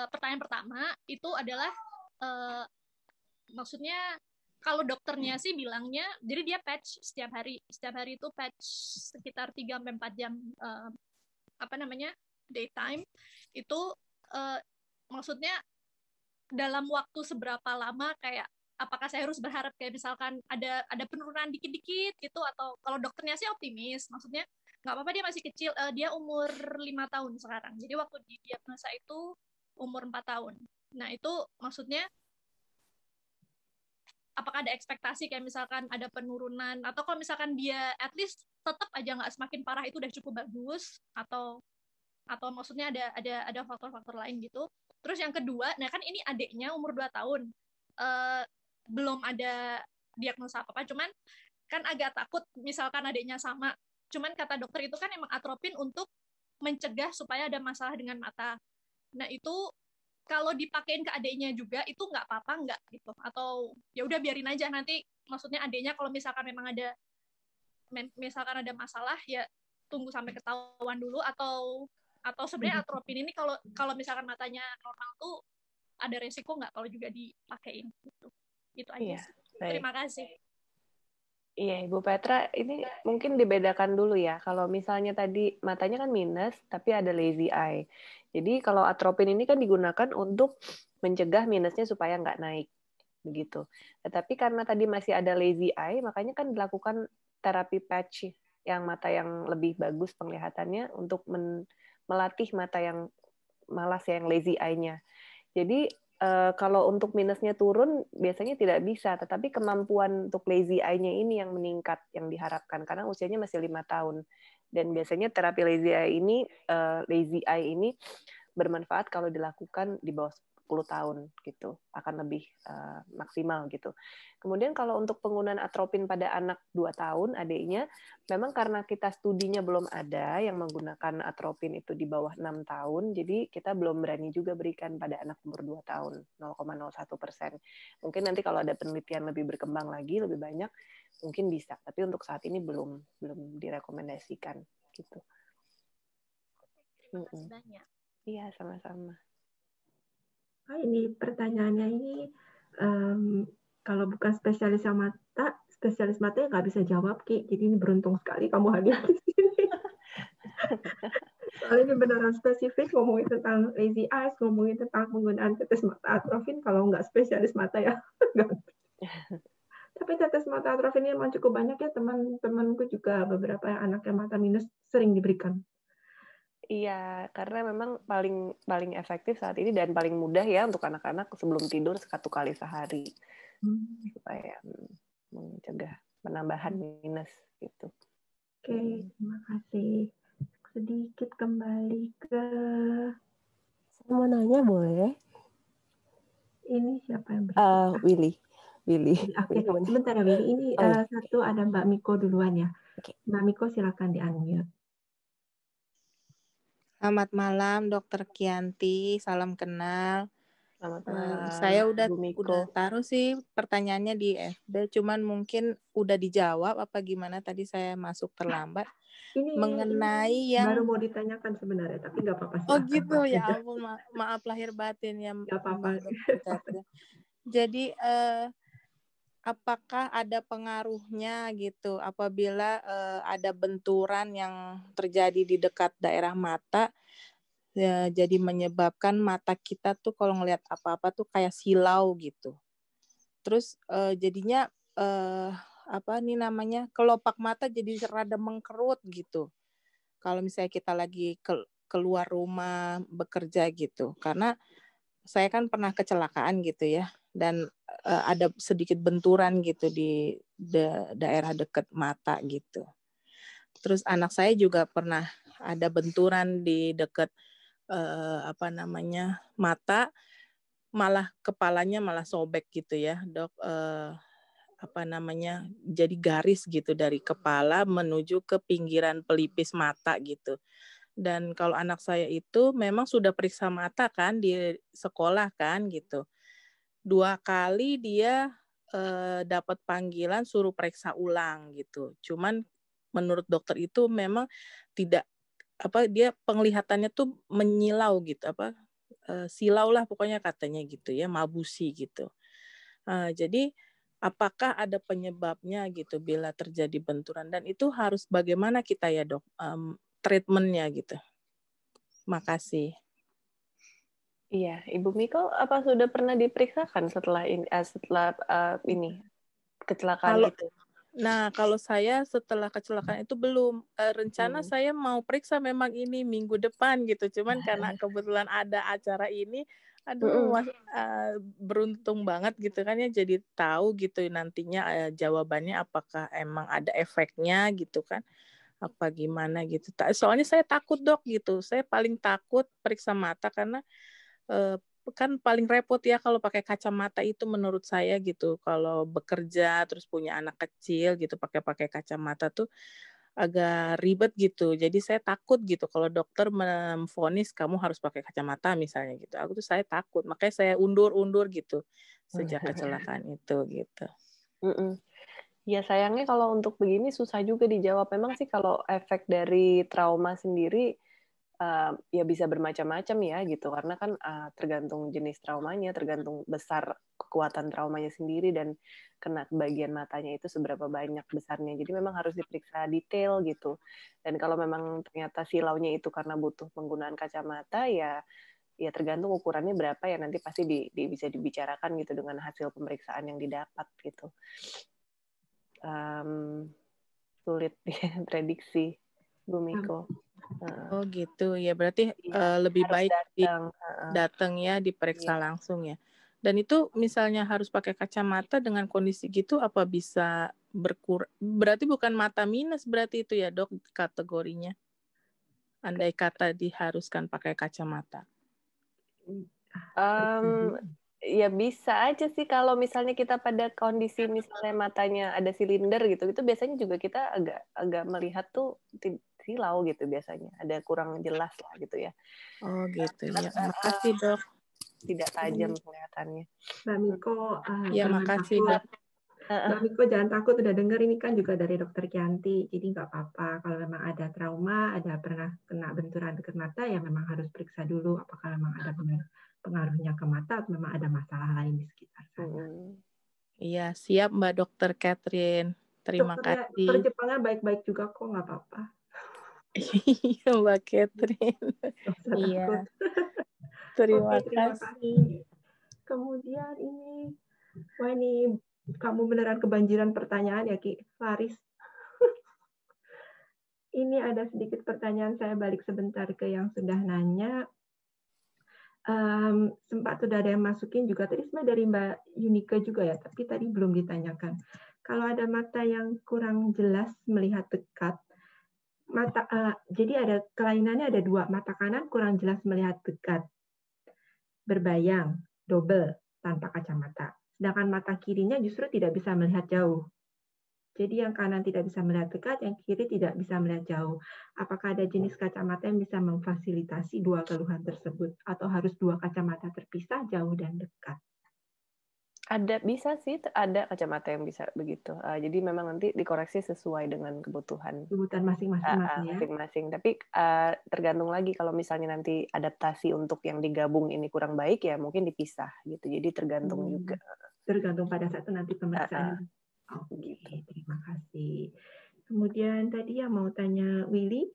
pertanyaan pertama itu adalah maksudnya kalau dokternya sih bilangnya, jadi dia patch setiap hari itu patch sekitar 3-4 jam daytime itu, maksudnya dalam waktu seberapa lama, kayak apakah saya harus berharap kayak misalkan ada penurunan dikit-dikit gitu, atau kalau dokternya sih optimis, maksudnya nggak apa-apa dia masih kecil, dia umur 5 tahun sekarang, jadi waktu di diagnosa itu umur 4 tahun. Nah itu maksudnya apakah ada ekspektasi kayak misalkan ada penurunan, atau kalau misalkan dia at least tetap aja nggak semakin parah itu udah cukup bagus, atau maksudnya ada faktor-faktor lain gitu. Terus yang kedua, nah kan ini adiknya umur 2 tahun, belum ada diagnosa apa-apa, cuman kan agak takut misalkan adiknya sama, cuman kata dokter itu kan emang atropin untuk mencegah supaya ada masalah dengan mata. Nah itu kalau dipakein ke adiknya juga itu nggak apa-apa nggak gitu, atau ya udah biarin aja, nanti maksudnya adiknya kalau misalkan memang ada masalah ya tunggu sampai ketahuan dulu, atau sebenarnya atropin ini kalau misalkan matanya normal tuh ada resiko nggak kalau juga dipakein gitu. Itu aja sih. Terima kasih. Iya, Ibu Petra, ini mungkin dibedakan dulu ya. Kalau misalnya tadi matanya kan minus, tapi ada lazy eye. Jadi kalau atropin ini kan digunakan untuk mencegah minusnya supaya nggak naik, begitu. Tetapi karena tadi masih ada lazy eye, makanya kan dilakukan terapi patch yang mata yang lebih bagus penglihatannya untuk melatih mata yang malas, yang lazy eye-nya. Jadi kalau untuk minusnya turun biasanya tidak bisa, tetapi kemampuan untuk lazy eye-nya ini yang meningkat, yang diharapkan karena usianya masih 5 tahun. Dan biasanya terapi lazy eye ini bermanfaat kalau dilakukan di bawah tahun gitu, akan lebih maksimal gitu. Kemudian kalau untuk penggunaan atropin pada anak 2 tahun, adiknya, memang karena kita studinya belum ada yang menggunakan atropin itu di bawah 6 tahun, jadi kita belum berani juga berikan pada anak umur 2 tahun, 0,01%. Mungkin nanti kalau ada penelitian lebih berkembang lagi, lebih banyak, mungkin bisa. Tapi untuk saat ini belum direkomendasikan gitu. Banyak. Iya, sama-sama. Ini pertanyaannya ini kalau bukan spesialis mata ya nggak bisa jawab, Ki. Jadi ini beruntung sekali kamu hadir di sini. Soalnya ini beneran spesifik, ngomongin tentang lazy eyes, ngomongin tentang penggunaan tetes mata atrofin. Kalau nggak spesialis mata ya Tapi tetes mata atrofin ini memang cukup banyak ya, teman-temanku juga beberapa anaknya mata minus sering diberikan. Iya, karena memang paling efektif saat ini dan paling mudah ya untuk anak-anak sebelum tidur 1 kali sehari supaya mencegah penambahan minus gitu. Oke, terima kasih. Sedikit kembali ke. Saya mau nanya boleh? Ini siapa yang berikut? Willy. Oke, sebentar ya Willy. Ini satu ada Mbak Miko duluan ya. Mbak Miko silakan di-unmute. Selamat malam, Dokter Kianti. Salam kenal. Selamat malam. Saya udah taruh sih pertanyaannya di FB, cuman mungkin udah dijawab apa gimana, tadi saya masuk terlambat. Mengenai yang baru mau ditanyakan sebenarnya, tapi nggak apa-apa. Oh gitu ya ampun, maaf lahir batin ya. Nggak apa-apa. Jadi apakah ada pengaruhnya gitu apabila ada benturan yang terjadi di dekat daerah mata, ya, jadi menyebabkan mata kita tuh kalau ngelihat apa-apa tuh kayak silau gitu. Terus jadinya kelopak mata jadi rada mengkerut gitu. Kalau misalnya kita lagi keluar rumah bekerja gitu, karena saya kan pernah kecelakaan gitu ya, dan ada sedikit benturan gitu di daerah dekat mata gitu. Terus anak saya juga pernah ada benturan di dekat mata, malah kepalanya malah sobek gitu ya, Dok. Jadi garis gitu dari kepala menuju ke pinggiran pelipis mata gitu. Dan kalau anak saya itu memang sudah periksa mata kan di sekolah kan gitu. 2 kali dia dapat panggilan suruh periksa ulang gitu. Cuman menurut dokter itu memang tidak dia penglihatannya tuh menyilau gitu, silau lah pokoknya katanya gitu ya, mabusi gitu. Jadi apakah ada penyebabnya gitu bila terjadi benturan, dan itu harus bagaimana kita ya Dok treatmentnya gitu. Makasih. Iya, Ibu Miko apa sudah pernah diperiksakan setelah ini kecelakaan itu? Nah, kalau saya setelah kecelakaan itu belum. Rencana saya mau periksa memang ini minggu depan gitu. Cuman karena kebetulan ada acara ini, beruntung banget gitu kan ya, jadi tahu gitu nantinya jawabannya apakah emang ada efeknya gitu kan, apa gimana gitu. Soalnya saya takut Dok gitu. Saya paling takut periksa mata karena kan paling repot ya kalau pakai kacamata itu menurut saya gitu. Kalau bekerja terus punya anak kecil gitu pakai kacamata tuh agak ribet gitu. Jadi saya takut gitu kalau dokter memvonis kamu harus pakai kacamata misalnya gitu. Saya takut. Makanya saya undur gitu sejak kecelakaan itu gitu. Ya sayangnya kalau untuk begini susah juga dijawab. Memang sih kalau efek dari trauma sendiri ya bisa bermacam-macam ya gitu, karena kan tergantung jenis traumanya, tergantung besar kekuatan traumanya sendiri dan kena bagian matanya itu seberapa banyak besarnya. Jadi memang harus diperiksa detail gitu. Dan kalau memang ternyata silaunya itu karena butuh penggunaan kacamata, ya tergantung ukurannya berapa ya, nanti pasti bisa dibicarakan gitu dengan hasil pemeriksaan yang didapat gitu. Sulit prediksi, Bu Miko. Oh gitu ya, berarti lebih baik datang ya, diperiksa langsung ya. Dan itu misalnya harus pakai kacamata dengan kondisi gitu, apa bisa berkurang? Berarti bukan mata minus berarti itu ya Dok kategorinya, andai kata diharuskan pakai kacamata. Ya bisa aja sih kalau misalnya kita pada kondisi misalnya matanya ada silinder gitu, itu biasanya juga kita agak melihat tuh silau gitu biasanya, ada kurang jelas lah gitu ya. Oh gitu ya, makasih dok. Tidak tajam kelihatannya. Mbak Miko, ya makasih dok. Mbak Miko jangan takut, udah dengar ini kan juga dari dokter Kianti, jadi nggak apa-apa kalau memang ada trauma, ada pernah kena benturan dekat mata, ya memang harus periksa dulu apakah memang ada pengaruhnya ke mata atau memang ada masalah lain di sekitar sana. Iya, siap Mbak Dokter Catherine. Terima kasih. Dokter Jepangnya baik-baik juga kok, nggak apa-apa. Iya Mbak Catherine. Iya. Terima kasih. Kemudian ini kamu beneran kebanjiran pertanyaan ya Ki Faris. Ini ada sedikit pertanyaan, saya balik sebentar ke yang sudah nanya. Sempat sudah ada yang masukin juga tadi sebenarnya dari Mbak Yunika juga ya, tapi tadi belum ditanyakan. Kalau ada mata yang kurang jelas melihat dekat, jadi ada kelainannya ada dua, mata kanan kurang jelas melihat dekat, berbayang, double tanpa kacamata. Sedangkan mata kirinya justru tidak bisa melihat jauh. Jadi yang kanan tidak bisa melihat dekat, yang kiri tidak bisa melihat jauh. Apakah ada jenis kacamata yang bisa memfasilitasi dua keluhan tersebut? Atau harus dua kacamata terpisah, jauh dan dekat? Bisa sih, ada kacamata yang bisa begitu. Jadi memang nanti dikoreksi sesuai dengan kebutuhan masing-masing. Tapi tergantung lagi kalau misalnya nanti adaptasi untuk yang digabung ini kurang baik, ya mungkin dipisah gitu. Jadi tergantung juga. Tergantung pada saat itu nanti pemeriksaan. Oke, terima kasih. Kemudian tadi yang mau tanya Willy.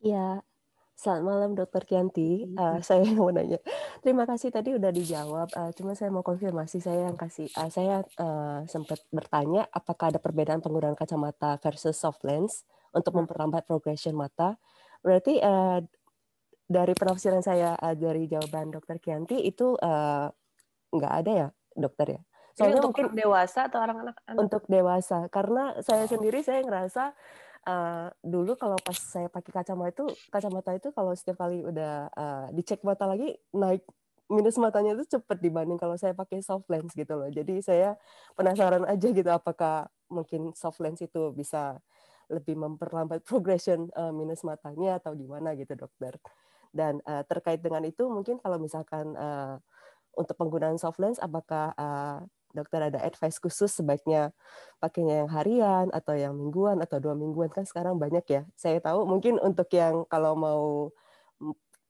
Ya, selamat malam Dokter Kianti. Saya mau nanya. Terima kasih tadi udah dijawab. Cuma saya mau konfirmasi, saya sempat bertanya apakah ada perbedaan penggunaan kacamata versus soft lens untuk memperlambat progression mata. Berarti dari penafsiran saya dari jawaban Dokter Kianti itu nggak ada ya, dokter ya? Soalnya untuk orang dewasa atau orang anak-anak? Untuk dewasa, karena saya sendiri saya ngerasa dulu kalau pas saya pakai kacamata itu kalau setiap kali udah dicek mata lagi naik minus matanya itu cepet dibanding kalau saya pakai soft lens gitu loh. Jadi saya penasaran aja gitu apakah mungkin soft lens itu bisa lebih memperlambat progression minus matanya atau gimana gitu dokter. Dan terkait dengan itu mungkin kalau misalkan untuk penggunaan soft lens, apakah dokter ada advice khusus sebaiknya pakainya yang harian atau yang mingguan atau 2 mingguan? Kan sekarang banyak ya. Saya tahu mungkin untuk yang kalau mau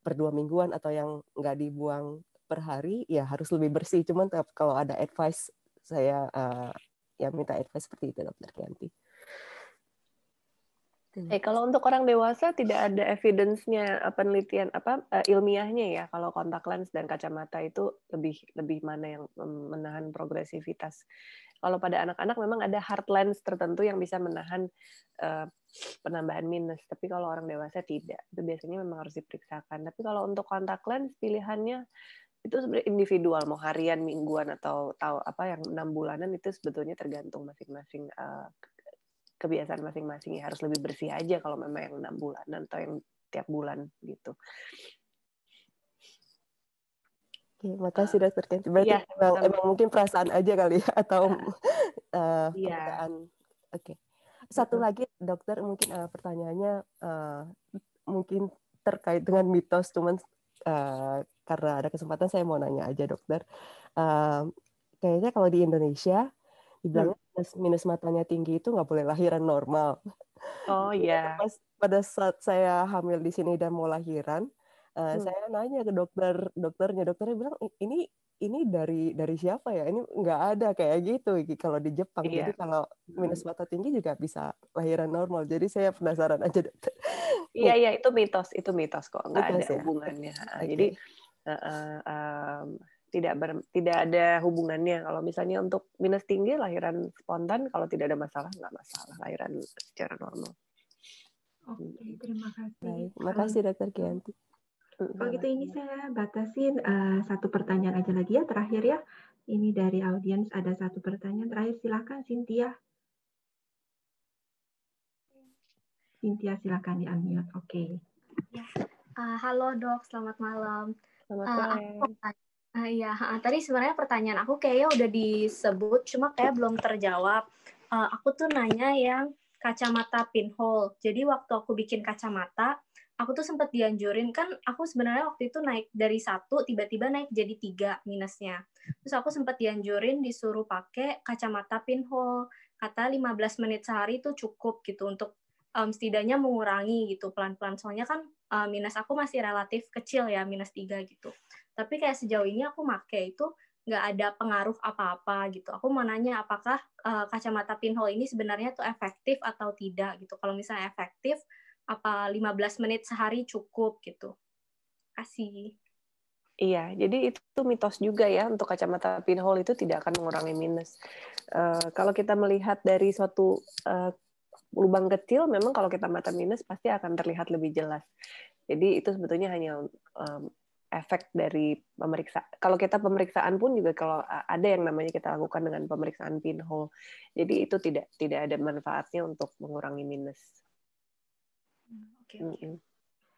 per 2 mingguan atau yang nggak dibuang per hari, ya harus lebih bersih. Cuman kalau ada advice, saya ya minta advice seperti itu, Dokter Kianti. Kalau untuk orang dewasa tidak ada evidence-nya, penelitian ilmiahnya ya. Kalau kontak lens dan kacamata itu lebih mana yang menahan progresivitas. Kalau pada anak-anak memang ada hard lens tertentu yang bisa menahan penambahan minus. Tapi kalau orang dewasa tidak. Itu biasanya memang harus diperiksakan. Tapi kalau untuk kontak lens pilihannya itu sebenarnya individual, mau harian, mingguan atau yang 6 bulanan itu sebetulnya tergantung masing-masing kebiasaan masing-masing, ya harus lebih bersih aja kalau memang yang 6 bulanan atau yang tiap bulan gitu. Oke, makasih Dokter Kianti. Berarti emang mungkin perasaan aja kali ya atau keadaan. Oke. Satu lagi dokter, mungkin pertanyaannya mungkin terkait dengan mitos, cuman karena ada kesempatan saya mau nanya aja dokter. Kayaknya kalau di Indonesia dibilangnya minus matanya tinggi itu nggak boleh lahiran normal. Oh iya. Pada saat saya hamil di sini dan mau lahiran, saya nanya ke dokternya bilang ini dari siapa ya? Ini nggak ada kayak gitu kalau di Jepang. Iya. Jadi kalau minus mata tinggi juga bisa lahiran normal. Jadi saya penasaran aja dokter. Iya itu mitos kok, nggak ada hubungannya. Okay. Jadi tidak ada hubungannya. Kalau misalnya untuk minus tinggi lahiran spontan, kalau tidak ada masalah nggak masalah, lahiran secara normal. Oke, terima kasih. Baik, makasih Dokter Kianti. Kalau gitu ini saya batasin satu pertanyaan aja lagi ya, terakhir ya. Ini dari audiens ada satu pertanyaan terakhir, silakan Cynthia. Cynthia silakan di-unmute. Oke. Ya. Halo Dok, selamat malam. Selamat sore. Iya, tadi sebenarnya pertanyaan aku kayaknya udah disebut, cuma kayak belum terjawab. Aku tuh nanya yang kacamata pinhole. Jadi waktu aku bikin kacamata, aku tuh sempat dianjurin, kan aku sebenarnya waktu itu naik dari 1, tiba-tiba naik jadi 3 minusnya. Terus aku sempat dianjurin disuruh pakai kacamata pinhole. Kata 15 menit sehari itu cukup gitu untuk setidaknya mengurangi gitu pelan-pelan. Soalnya kan minus aku masih relatif kecil ya, -3 gitu. Tapi kayak sejauh ini aku pakai itu nggak ada pengaruh apa-apa gitu. Aku mau nanya apakah kacamata pinhole ini sebenarnya tuh efektif atau tidak gitu. Kalau misalnya efektif, apa 15 menit sehari cukup gitu. Kasih. Iya, jadi itu mitos juga ya, untuk kacamata pinhole itu tidak akan mengurangi minus. Kalau kita melihat dari suatu lubang kecil, memang kalau kita mata minus pasti akan terlihat lebih jelas. Jadi itu sebetulnya hanya efek dari pemeriksaan. Kalau kita pemeriksaan pun juga kalau ada yang namanya kita lakukan dengan pemeriksaan pinhole. Jadi itu tidak ada manfaatnya untuk mengurangi minus. Oke.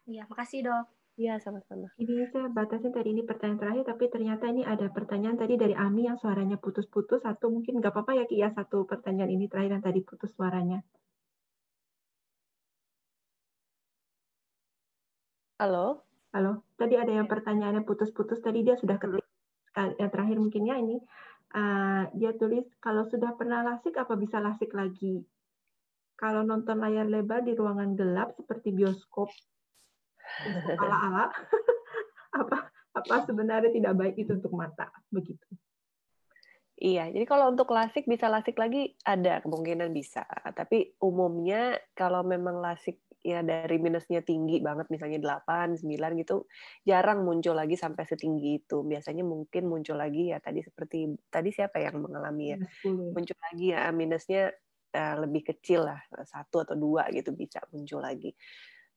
Iya, makasih dok. Iya, sama-sama. Ini saya batasin tadi ini pertanyaan terakhir, tapi ternyata ini ada pertanyaan tadi dari Ami yang suaranya putus-putus. Satu mungkin nggak apa-apa ya Ki ya, satu pertanyaan ini terakhir yang tadi putus suaranya. Halo? Halo, tadi ada yang pertanyaannya putus-putus, tadi dia sudah ketik. Yang terakhir mungkin ya ini, dia tulis, kalau sudah pernah lasik, apa bisa lasik lagi? Kalau nonton layar lebar di ruangan gelap seperti bioskop ala-ala, apa sebenarnya tidak baik itu untuk mata? Begitu. Iya, jadi kalau untuk lasik bisa lasik lagi, ada kemungkinan bisa. Tapi umumnya kalau memang lasik ya dari minusnya tinggi banget, misalnya 8, 9 gitu, jarang muncul lagi sampai setinggi itu. Biasanya mungkin muncul lagi ya tadi siapa yang mengalami ya? Muncul lagi ya minusnya lebih kecil lah, 1 atau 2 gitu bisa muncul lagi.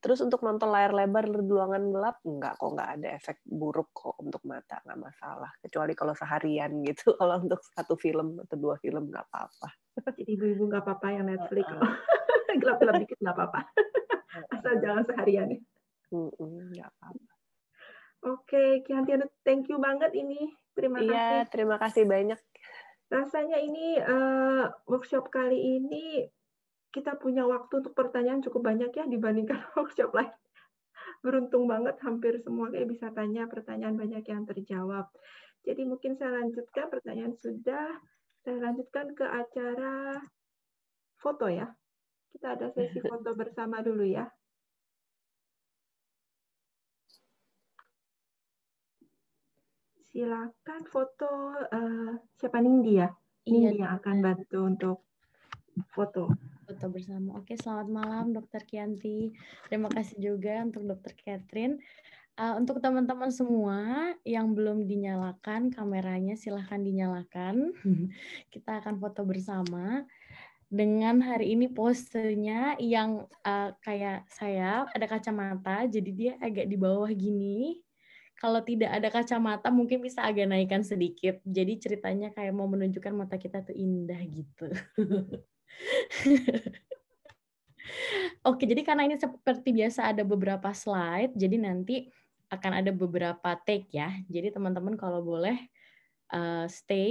Terus untuk nonton layar lebar di ruangan gelap, nggak ada efek buruk kok untuk mata, nggak masalah. Kecuali kalau seharian gitu, kalau untuk 1 film atau 2 film nggak apa-apa. Jadi ibu-ibu nggak apa-apa yang Netflix, gelap-gelap dikit nggak apa-apa. Asal jangan seharian. Nggak apa-apa. Oke, Kianti, thank you banget ini. Terima kasih. Iya, terima kasih banyak. Rasanya ini workshop kali ini kita punya waktu untuk pertanyaan cukup banyak ya dibandingkan workshop lain. Beruntung banget hampir semua kayak bisa tanya pertanyaan banyak yang terjawab. Jadi mungkin saya lanjutkan, pertanyaan sudah. Saya lanjutkan ke acara foto ya. Kita ada sesi foto bersama dulu ya. Silakan foto siapa Nindi ya? Nindi yang akan bantu untuk foto bersama. Oke, selamat malam Dokter Kianti. Terima kasih juga untuk Dokter Catherine. Untuk teman-teman semua yang belum dinyalakan kameranya, silahkan dinyalakan. Kita akan foto bersama. Dengan hari ini posenya yang kayak saya ada kacamata, jadi dia agak di bawah gini. Kalau tidak ada kacamata mungkin bisa agak naikkan sedikit. Jadi ceritanya kayak mau menunjukkan mata kita tuh indah gitu. Oke, jadi karena ini seperti biasa ada beberapa slide, jadi nanti akan ada beberapa take ya. Jadi teman-teman kalau boleh stay